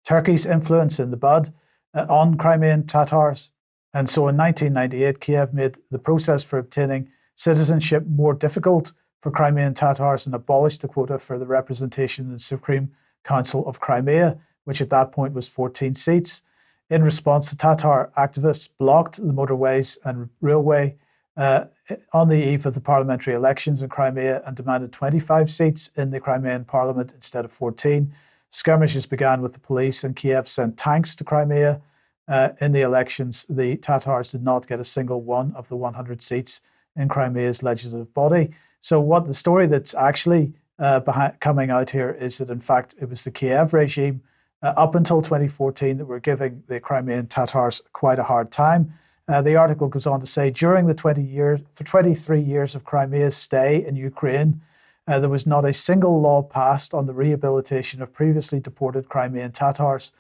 Turkey's influence in the bud on Crimean Tatars. And so in 1998, Kiev made the process for obtaining citizenship more difficult for Crimean Tatars and abolished the quota for the representation in the Supreme Council of Crimea, which at that point was 14 seats. In response, the Tatar activists blocked the motorways and railway on the eve of the parliamentary elections in Crimea and demanded 25 seats in the Crimean parliament instead of 14. Skirmishes began with the police, and Kiev sent tanks to Crimea. In the elections, the Tatars did not get a single one of the 100 seats in Crimea's legislative body. So what the story that's actually coming out here is that, in fact, it was the Kiev regime up until 2014 that were giving the Crimean Tatars quite a hard time. The article goes on to say, during the 23 years of Crimea's stay in Ukraine, there was not a single law passed on the rehabilitation of previously deported Crimean Tatars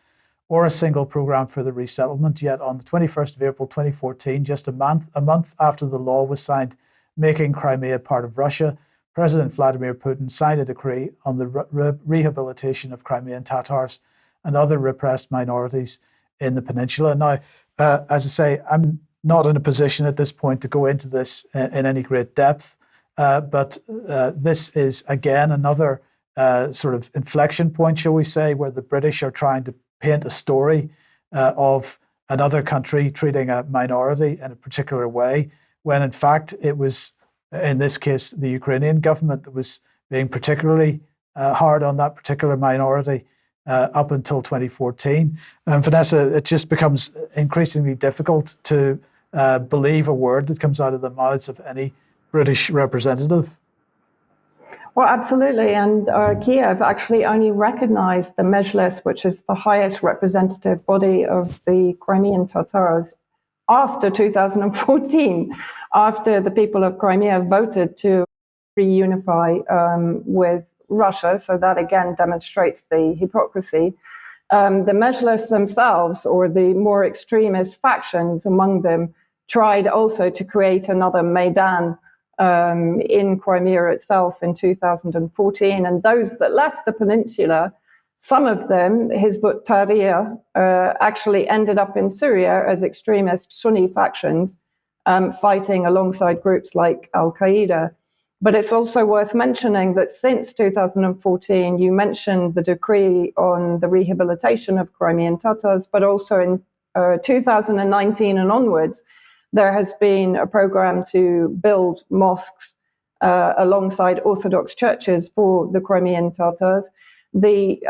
or a single program for the resettlement. Yet on the 21st of April 2014, just a month after the law was signed making Crimea part of Russia, President Vladimir Putin signed a decree on the rehabilitation of Crimean Tatars and other repressed minorities in the peninsula. Now, as I say, I'm not in a position at this point to go into this in any great depth, but this is, again, another sort of inflection point, shall we say, where the British are trying to paint a story of another country treating a minority in a particular way, when in fact it was, in this case, the Ukrainian government that was being particularly hard on that particular minority up until 2014. And Vanessa, it just becomes increasingly difficult to believe a word that comes out of the mouths of any British representative. Well, absolutely. And Kiev actually only recognized the Mejlis, which is the highest representative body of the Crimean Tatars, after 2014, after the people of Crimea voted to reunify with Russia. So that again demonstrates the hypocrisy. The Mejlis themselves, or the more extremist factions among them, tried also to create another Maidan in Crimea itself in 2014. And those that left the peninsula, some of them, Hizbut Tahrir, actually ended up in Syria as extremist Sunni factions, fighting alongside groups like Al-Qaeda. But it's also worth mentioning that since 2014, you mentioned the decree on the rehabilitation of Crimean Tatars, but also in 2019 and onwards, there has been a program to build mosques alongside Orthodox churches for the Crimean Tatars. The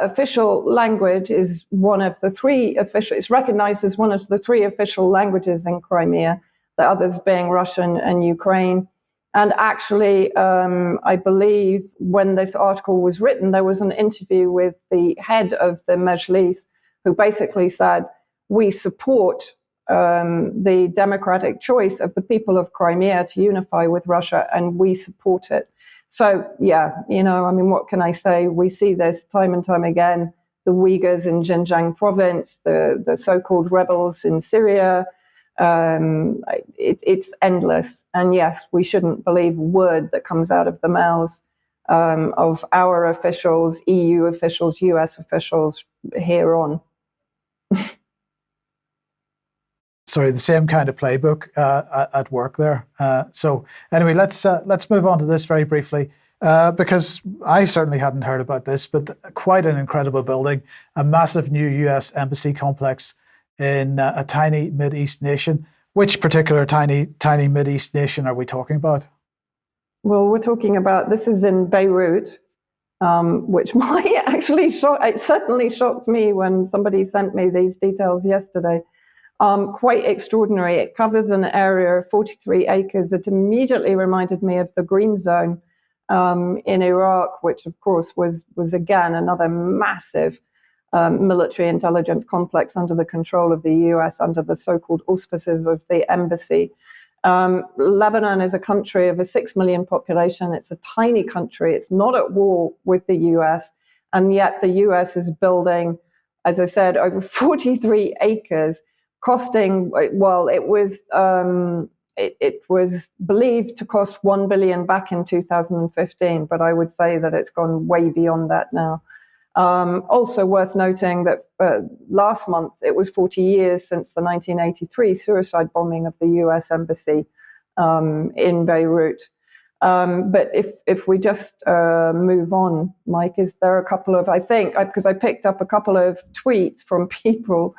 official language is one of the three official, it's recognized as one of the three official languages in Crimea, the others being Russian and Ukraine. And actually, I believe when this article was written, there was an interview with the head of the Mejlis, who basically said, we support the democratic choice of the people of Crimea to unify with Russia, and we support it. So, yeah, you know, I mean, what can I say? We see this time and time again, the Uyghurs in Xinjiang province, the so-called rebels in Syria. It's endless. And yes, we shouldn't believe a word that comes out of the mouths of our officials, EU officials, US officials here on. Sorry, the same kind of playbook at work there. So anyway, let's move on to this very briefly, because I certainly hadn't heard about this, but quite an incredible building, a massive new US embassy complex in a tiny Mideast nation. Which particular tiny Mideast nation are we talking about? Well, we're talking about, this is in Beirut, which might actually it certainly shocked me when somebody sent me these details yesterday. Quite extraordinary. It covers an area of 43 acres. It immediately reminded me of the Green Zone in Iraq, which of course was again another massive military intelligence complex under the control of the US, under the so-called auspices of the embassy. Lebanon is a country of a 6 million population. It's a tiny country. It's not at war with the US. And yet the US is building, as I said, over 43 acres, costing, well, it was believed to cost 1 billion back in 2015, but I would say that it's gone way beyond that now. Also worth noting that last month it was 40 years since the 1983 suicide bombing of the US embassy in Beirut. But if we just move on, Mike, is there a couple of, I think, because I picked up a couple of tweets from people,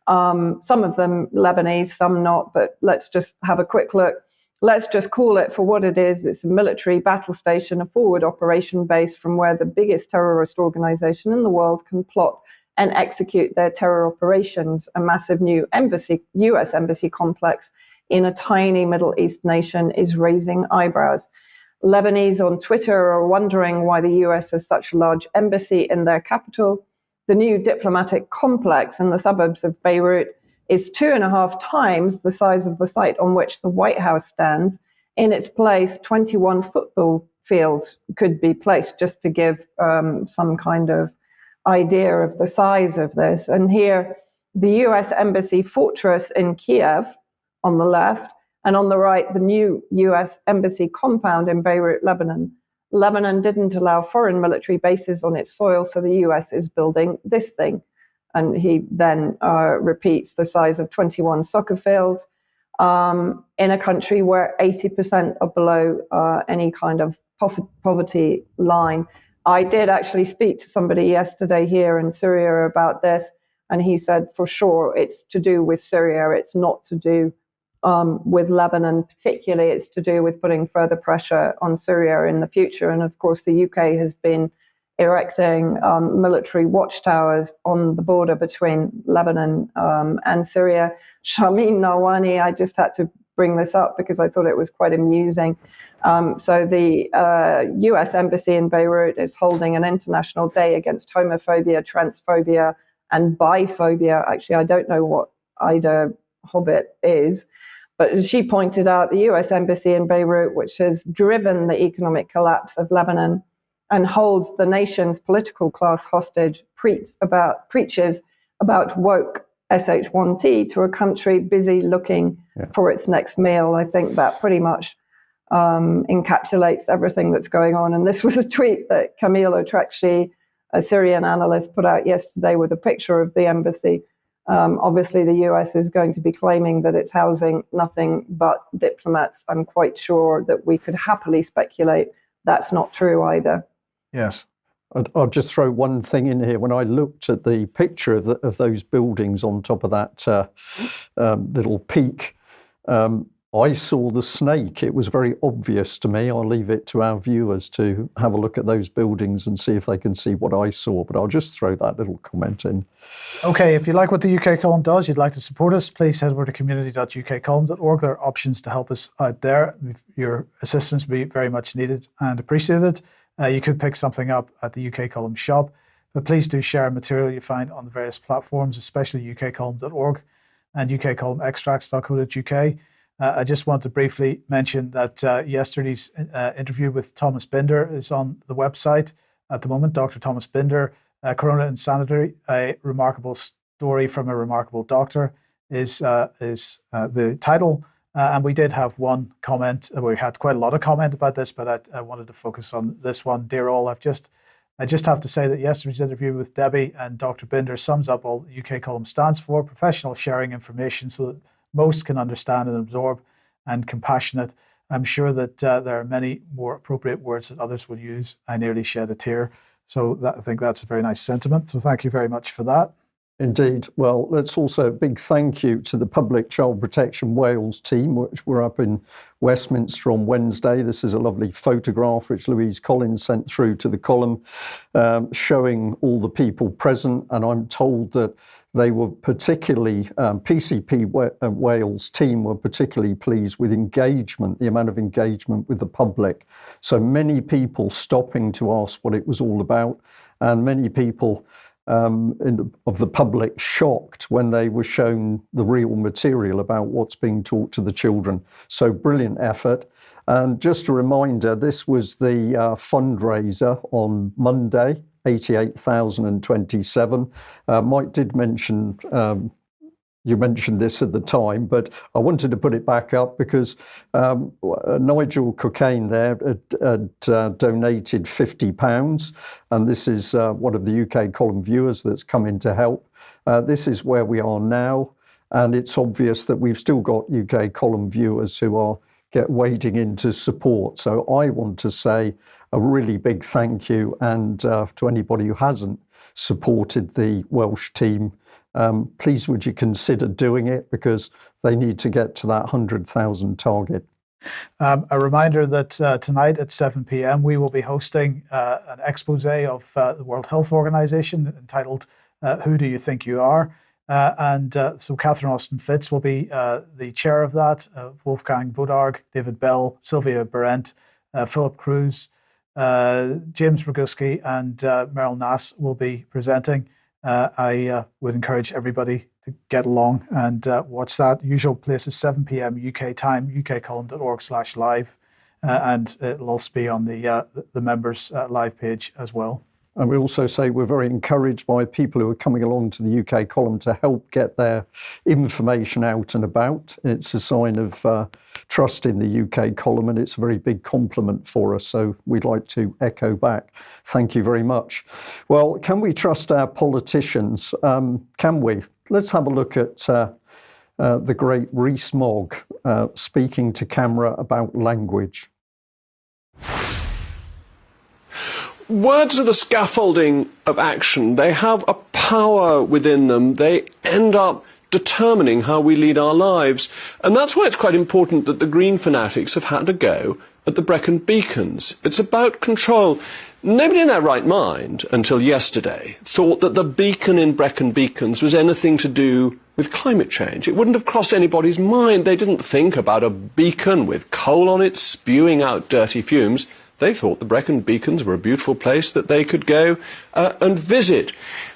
some of them Lebanese, some not, but let's just have a quick look. Let's just call it for what it is. It's a military battle station, a forward operation base from where the biggest terrorist organization in the world can plot and execute their terror operations. A massive new US embassy complex in a tiny Middle East nation is raising eyebrows. Lebanese on Twitter are wondering why the US has such a large embassy in their capital. The new diplomatic complex in the suburbs of Beirut is 2.5 times the size of the site on which the White House stands. In its place, 21 football fields could be placed, just to give some kind of idea of the size of this. And here, the US Embassy Fortress in Kiev on the left, and on the right, the new US Embassy compound in Beirut, Lebanon. Lebanon didn't allow foreign military bases on its soil, so the US is building this thing. And he then repeats the size of 21 soccer fields in a country where 80% are below any kind of poverty line. I did actually speak to somebody yesterday here in Syria about this, and he said for sure it's to do with Syria. It's not to do with Lebanon particularly. It's to do with putting further pressure on Syria in the future. And of course, the UK has been erecting military watchtowers on the border between Lebanon and Syria. Shamin Nawani, I just had to bring this up because I thought it was quite amusing. So the US Embassy in Beirut is holding an international day against homophobia, transphobia, and biphobia. Actually, I don't know what Ida Hobbit is, but she pointed out the US Embassy in Beirut, which has driven the economic collapse of Lebanon and holds the nation's political class hostage, preaches about woke SH1T to a country busy looking for its next meal. I think that pretty much encapsulates everything that's going on. And this was a tweet that Camille Otrekshi, a Syrian analyst, put out yesterday with a picture of the embassy. Obviously, the US is going to be claiming that it's housing nothing but diplomats. I'm quite sure that we could happily speculate that's not true either. Yes. I'll just throw one thing in here. When I looked at the picture of those buildings on top of that little peak, I saw the snake. It was very obvious to me. I'll leave it to our viewers to have a look at those buildings and see if they can see what I saw. But I'll just throw that little comment in. Okay, if you like what the UK Column does, you'd like to support us, please head over to community.ukcolumn.org. There are options to help us out there. Your assistance will be very much needed and appreciated. You could pick something up at the UK Column shop, but please do share material you find on the various platforms, especially ukcolumn.org and ukcolumnextracts.co.uk. I just want to briefly mention that yesterday's interview with Thomas Binder is on the website at the moment. Dr. Thomas Binder, Corona Insanity, a remarkable story from a remarkable doctor, is the title. And we did have one comment. We had quite a lot of comment about this, but I wanted to focus on this one. Dear all, I just have to say that yesterday's interview with Debbie and Dr. Binder sums up all the UK Column stands for: professional sharing information so that most can understand and absorb, and compassionate. I'm sure that there are many more appropriate words that others would use. I nearly shed a tear. So I think that's a very nice sentiment. So thank you very much for that. Indeed. Well, let's also a big thank you to the Public Child Protection Wales team, which were up in Westminster on Wednesday. This is a lovely photograph which Louise Collins sent through to the column, showing all the people present. And I'm told that they were particularly, PCP Wales team were particularly pleased with engagement, the amount of engagement with the public. So many people stopping to ask what it was all about, and many people of the public shocked when they were shown the real material about what's being taught to the children. So brilliant effort. And just a reminder, this was the fundraiser on Monday, 88,027. Mike did mention, you mentioned this at the time, but I wanted to put it back up because Nigel Cocaine there had donated £50, and this is one of the UK column viewers that's come in to help. This is where we are now, and it's obvious that we've still got UK column viewers who are wading into support. So I want to say a really big thank you, and to anybody who hasn't supported the Welsh team, please would you consider doing it, because they need to get to that 100,000 target. A reminder that tonight at 7 p.m. we will be hosting an expose of the World Health Organization entitled Who Do You Think You Are? So Catherine Austin-Fitz will be the chair of that. Wolfgang Wodarg, David Bell, Sylvia Berendt, Philip Cruz, James Roguski, and Meryl Nass will be presenting. I would encourage everybody to get along and watch that. Usual place is 7 p.m. UK time, ukcolumn.org/live, and it'll also be on the members' live page as well. And we also say we're very encouraged by people who are coming along to the UK column to help get their information out and about. It's a sign of trust in the UK column, and it's a very big compliment for us. So we'd like to echo back. Thank you very much. Well, can we trust our politicians? Can we? Let's have a look at the great Rees-Mogg speaking to camera about language. Words are the scaffolding of action. They have a power within them. They end up determining how we lead our lives. And that's why it's quite important that the Green fanatics have had a go at the Brecon Beacons. It's about control. Nobody in their right mind, until yesterday, thought that the beacon in Brecon Beacons was anything to do with climate change. It wouldn't have crossed anybody's mind. They didn't think about a beacon with coal on it spewing out dirty fumes. They thought the Brecon Beacons were a beautiful place that they could go and visit.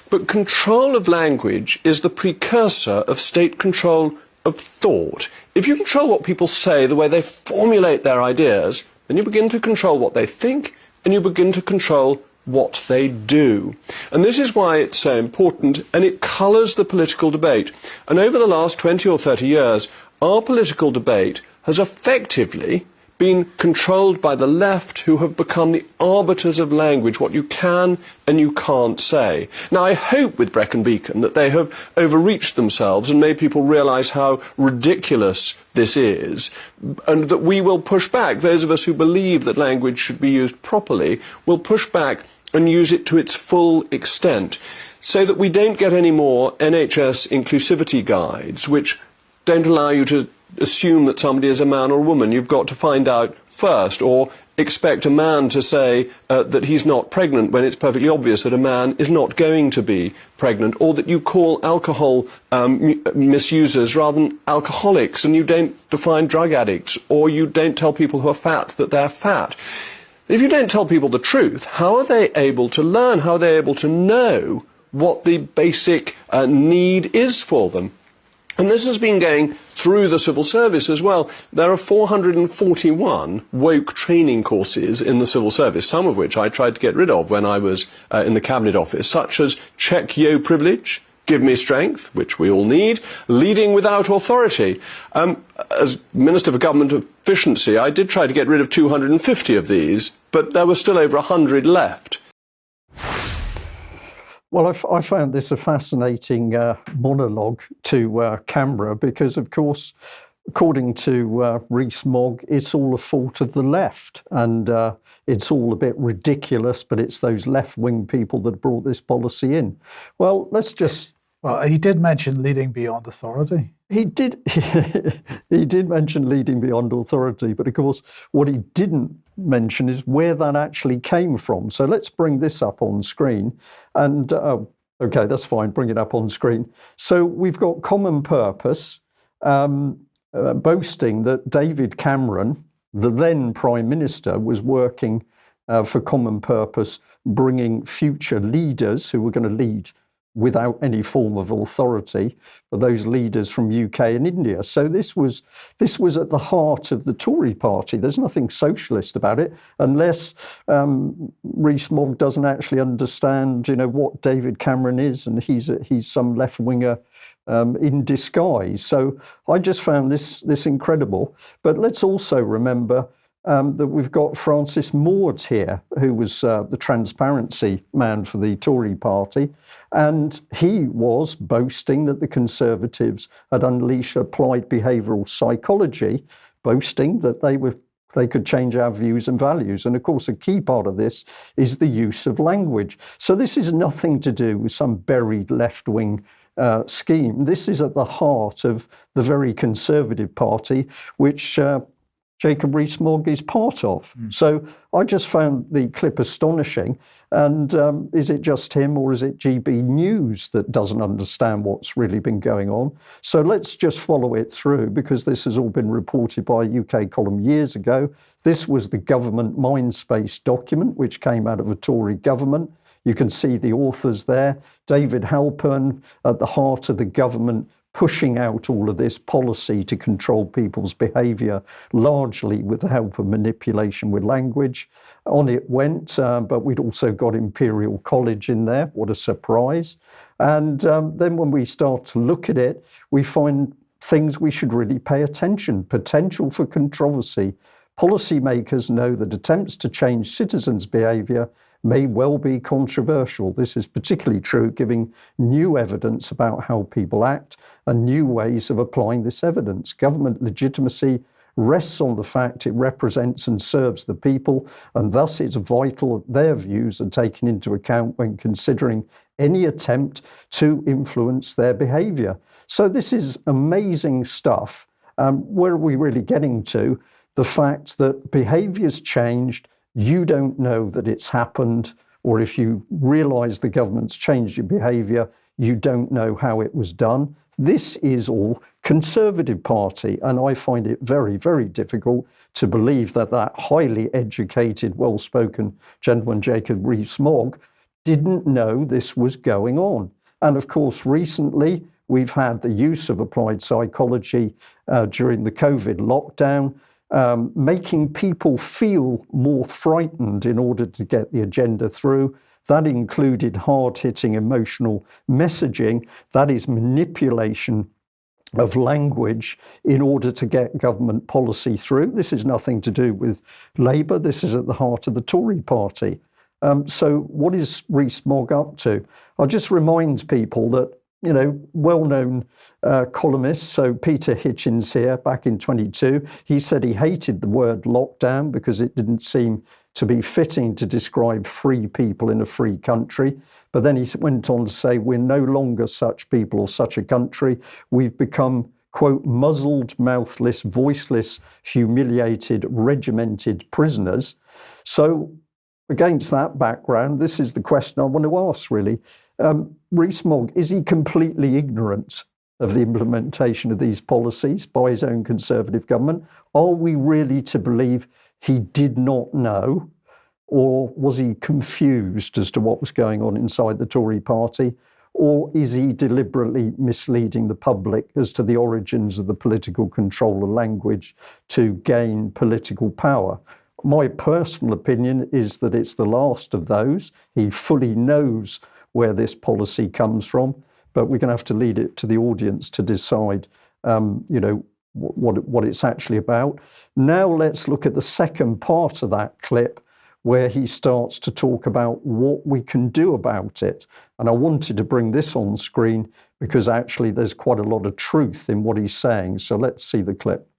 But control of language is the precursor of state control of thought. If you control what people say, the way they formulate their ideas, then you begin to control what they think, and you begin to control what they do. And this is why it's so important, and it colours the political debate. And over the last 20 or 30 years, our political debate has effectively been controlled by the left, who have become the arbiters of language, what you can and you can't say. Now, I hope with Brecon Beacon that they have overreached themselves and made people realise how ridiculous this is, and that we will push back. Those of us who believe that language should be used properly will push back and use it to its full extent, so that we don't get any more NHS inclusivity guides, which don't allow you to assume that somebody is a man or a woman. You've got to find out first, or expect a man to say that he's not pregnant when it's perfectly obvious that a man is not going to be pregnant, or that you call alcohol misusers rather than alcoholics, and you don't define drug addicts, or you don't tell people who are fat that they're fat. If you don't tell people the truth, how are they able to learn? How are they able to know what the basic need is for them? And this has been going through the civil service as well. There are 441 woke training courses in the civil service, some of which I tried to get rid of when I was in the Cabinet Office, such as check yo privilege, give me strength, which we all need, leading without authority. As Minister for Government Efficiency, I did try to get rid of 250 of these, but there were still over 100 left. Well, I found this a fascinating monologue to camera because, of course, according to Rees-Mogg, it's all a fault of the left, and it's all a bit ridiculous, but it's those left-wing people that brought this policy in. Well, let's just... Well, he did mention leading beyond authority. He did mention leading beyond authority, but of course, what he didn't mention is where that actually came from. So let's bring this up on screen. And okay, that's fine, bring it up on screen. So we've got Common Purpose boasting that David Cameron, the then Prime Minister, was working for Common Purpose, bringing future leaders who were going to lead without any form of authority for those leaders from UK and India. So this was at the heart of the Tory party. There's nothing socialist about it, unless Rees-Mogg doesn't actually understand, what David Cameron is, and he's some left-winger in disguise. So I just found this incredible. But let's also remember that we've got Francis Maude here, who was the transparency man for the Tory party, and he was boasting that the Conservatives had unleashed applied behavioural psychology, boasting that they could change our views and values. And of course, a key part of this is the use of language. So this is nothing to do with some buried left-wing scheme. This is at the heart of the very Conservative Party, which Jacob Rees-Mogg is part of. So I just found the clip astonishing. And is it just him, or is it GB News that doesn't understand what's really been going on? So let's just follow it through, because this has all been reported by a UK column years ago. This was the government Mindspace document, which came out of a Tory government. You can see the authors there. David Halpern at the heart of the government, pushing out all of this policy to control people's behaviour, largely with the help of manipulation with language. On it went, but we'd also got Imperial College in there. What a surprise. And then when we start to look at it, we find things we should really pay attention. Potential for controversy. Policymakers know that attempts to change citizens' behaviour may well be controversial. This is particularly true giving new evidence about how people act and new ways of applying this evidence. Government legitimacy rests on the fact it represents and serves the people, and thus it's vital that their views are taken into account when considering any attempt to influence their behaviour. So this is amazing stuff. Where are we really getting to? The fact that behaviour's changed, you don't know that it's happened, or if you realise the government's changed your behaviour, you don't know how it was done. This is all Conservative Party, and I find it very, very difficult to believe that that highly educated, well-spoken gentleman, Jacob Rees-Mogg, didn't know this was going on. And of course, recently, we've had the use of applied psychology during the COVID lockdown, making people feel more frightened in order to get the agenda through. That included hard-hitting emotional messaging. That is manipulation of language in order to get government policy through. This is nothing to do with Labour. This is at the heart of the Tory party. So what is Rees-Mogg up to? I'll just remind people that well-known columnists, so Peter Hitchens here back in 22, he said he hated the word lockdown because it didn't seem to be fitting to describe free people in a free country. But then he went on to say, we're no longer such people or such a country. We've become, quote, muzzled, mouthless, voiceless, humiliated, regimented prisoners. So against that background, this is the question I want to ask, really. Rees-Mogg, is he completely ignorant of the implementation of these policies by his own Conservative government? Are we really to believe he did not know, or was he confused as to what was going on inside the Tory party? Or is he deliberately misleading the public as to the origins of the political control of language to gain political power? My personal opinion is that it's the last of those. He fully knows where this policy comes from, but we're going to have to lead it to the audience to decide, what it's actually about. Now let's look at the second part of that clip, where he starts to talk about what we can do about it. And I wanted to bring this on screen because actually there's quite a lot of truth in what he's saying. So let's see the clip.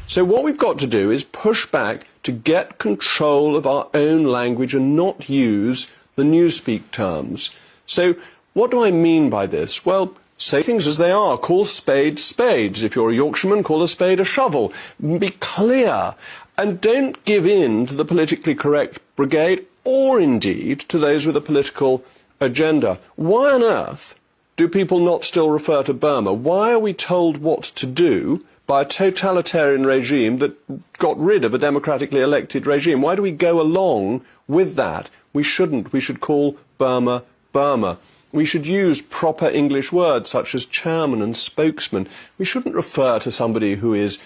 So what we've got to do is push back to get control of our own language and not use the newspeak terms. So what do I mean by this? Well, say things as they are. Call spades spades. If you're a Yorkshireman, call a spade a shovel. Be clear. And don't give in to the politically correct brigade, or indeed to those with a political agenda. Why on earth do people not still refer to Burma? Why are we told what to do by a totalitarian regime that got rid of a democratically elected regime? Why do we go along with that? We shouldn't. We should call Burma, Burma. We should use proper English words such as chairman and spokesman. We shouldn't refer to somebody who is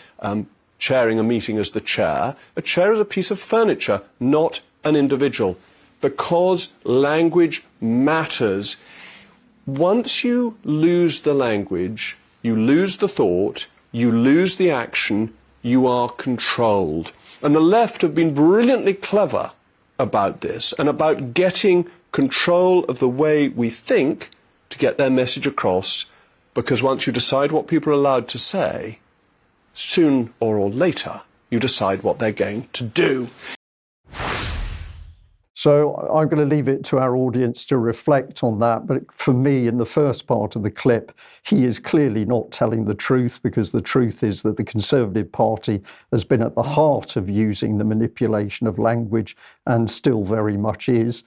chairing a meeting as the chair. A chair is a piece of furniture, not an individual. Because language matters. Once you lose the language, you lose the thought, you lose the action, you are controlled. And the left have been brilliantly clever about this and about getting control of the way we think to get their message across, because once you decide what people are allowed to say, soon or later, you decide what they're going to do. So I'm going to leave it to our audience to reflect on that. But for me, in the first part of the clip, he is clearly not telling the truth, because the truth is that the Conservative Party has been at the heart of using the manipulation of language and still very much is.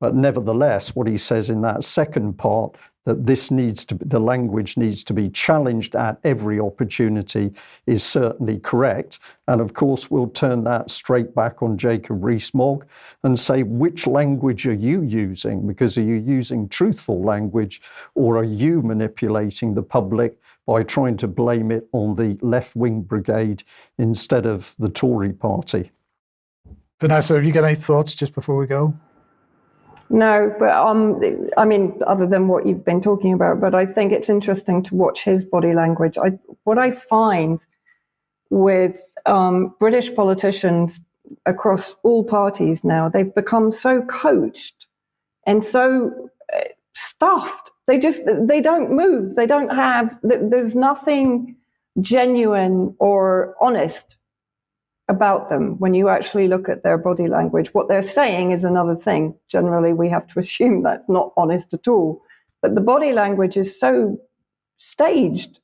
But nevertheless, what he says in that second part, that the language needs to be challenged at every opportunity, is certainly correct. And of course, we'll turn that straight back on Jacob Rees-Mogg and say, which language are you using? Because are you using truthful language, or are you manipulating the public by trying to blame it on the left-wing brigade instead of the Tory party? Vanessa, have you got any thoughts just before we go? No, but I mean, other than what you've been talking about, but I think it's interesting to watch his body language. What I find with British politicians across all parties now, they've become so coached and so stuffed. They don't move. They don't have, there's nothing genuine or honest about them when you actually look at their body language. What they're saying is another thing. Generally, we have to assume that's not honest at all. But the body language is so staged.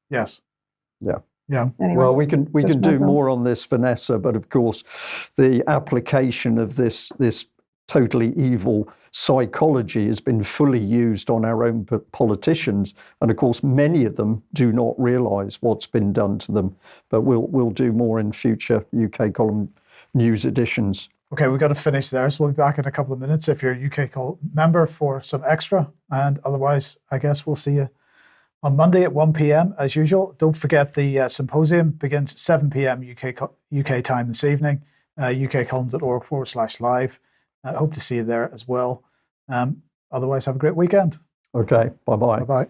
Yes. Yeah. Yeah. Anyway, well, we can do more on this, Vanessa, but of course, the application of this totally evil psychology has been fully used on our own politicians, and of course many of them do not realise what's been done to them. But we'll do more in future UK column news editions. Okay, we've got to finish there, so we'll be back in a couple of minutes if you're a UK member for some extra, and otherwise I guess we'll see you on Monday at 1 p.m. as usual. Don't forget the symposium begins at 7 p.m. UK time this evening, ukcolumn.org/live. I hope to see you there as well. Otherwise, have a great weekend. Okay, bye-bye. Bye-bye.